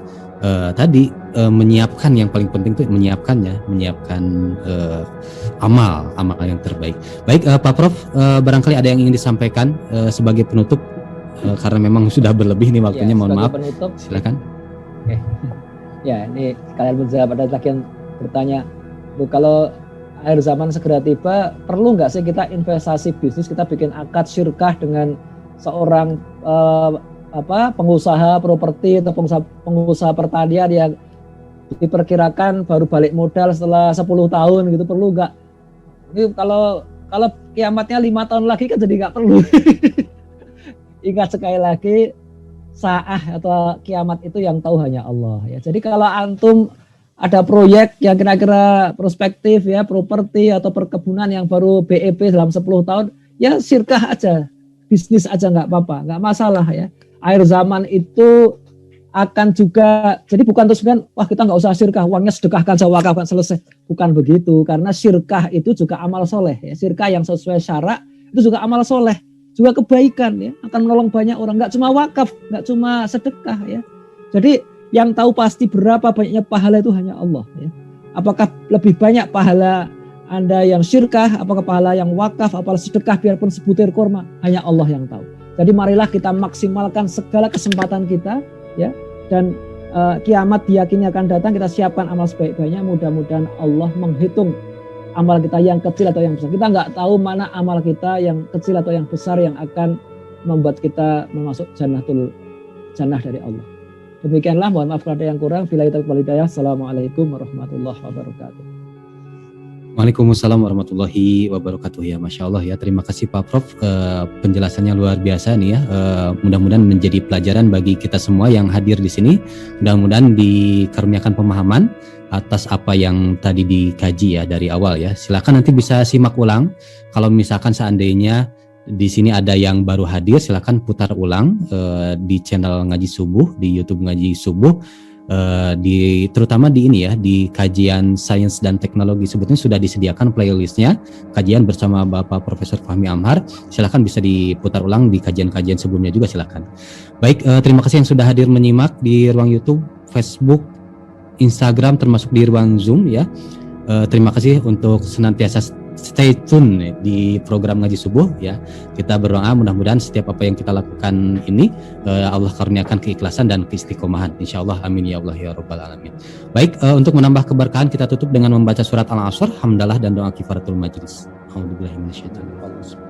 tadi menyiapkan, yang paling penting itu menyiapkan amal yang terbaik. Baik, Pak Prof, barangkali ada yang ingin disampaikan sebagai penutup, karena memang sudah berlebih nih waktunya, mohon maaf. Penutup, silakan. Oke. Ya, ini kalian menjawab, ada lagi yang bertanya, kalau akhir zaman segera tiba, perlu nggak sih kita investasi bisnis, kita bikin akad syirkah dengan seorang pengusaha properti atau pengusaha pertanian yang diperkirakan baru balik modal setelah 10 tahun gitu, perlu nggak? Ini kalau kiamatnya 5 tahun lagi kan jadi nggak perlu. Ingat sekali lagi, saah atau kiamat itu yang tahu hanya Allah, ya. Jadi kalau antum ada proyek yang kira-kira prospektif, ya, properti atau perkebunan yang baru BEP dalam 10 tahun, ya syirkah aja, bisnis aja nggak apa-apa, nggak masalah, ya. Akhir zaman itu akan juga, jadi bukan terus kan, wah kita nggak usah syirkah, uangnya sedekahkan, saya wakafkan, selesai. Bukan begitu, karena syirkah itu juga amal soleh, ya. Syirkah yang sesuai syarak itu juga amal soleh, juga kebaikan, ya, akan menolong banyak orang, nggak cuma wakaf, nggak cuma sedekah, ya. Jadi yang tahu pasti berapa banyaknya pahala itu hanya Allah, ya. Apakah lebih banyak pahala Anda yang syirkah, apakah pahala yang wakaf, apakah sedekah biarpun sebutir kurma, hanya Allah yang tahu. Jadi marilah kita maksimalkan segala kesempatan kita, ya, dan kiamat diyakini akan datang, kita siapkan amal sebaik-baiknya. Mudah-mudahan Allah menghitung amal kita yang kecil atau yang besar. Kita nggak tahu mana amal kita yang kecil atau yang besar yang akan membuat kita masuk jannah dari Allah. Demikianlah, mohon maaf kalau ada yang kurang. Billahi taufiq wal hidayah. Assalamualaikum warahmatullahi wabarakatuh. Waalaikumsalam warahmatullahi wabarakatuh, ya Masya Allah, ya. Terima kasih Pak Prof, penjelasannya luar biasa nih, ya. Mudah-mudahan menjadi pelajaran bagi kita semua yang hadir di sini. Mudah-mudahan dikaruniakan pemahaman atas apa yang tadi dikaji, ya, dari awal, ya. Silakan nanti bisa simak ulang. Kalau misalkan seandainya di sini ada yang baru hadir, silakan putar ulang di channel Ngaji Subuh, di YouTube Ngaji Subuh. Terutama di ini, ya, di kajian sains dan teknologi, sebetulnya sudah disediakan playlistnya, kajian bersama Bapak Profesor Fahmi Amhar. Silakan bisa diputar ulang di kajian-kajian sebelumnya juga, silakan. Baik, terima kasih yang sudah hadir menyimak di ruang YouTube, Facebook, Instagram, termasuk di ruang Zoom, ya. Terima kasih untuk senantiasa stay tune di program ngaji subuh ya. Kita berdoa mudah-mudahan setiap apa yang kita lakukan ini Allah karuniakan keikhlasan dan keistiqomahan. Insyaallah amin ya Allah ya rabbal alamin. Baik, untuk menambah keberkahan kita tutup dengan membaca surat Al-Asr, hamdalah dan doa kifaratul majlis. A'udzubillahi minasyaitonir rajim.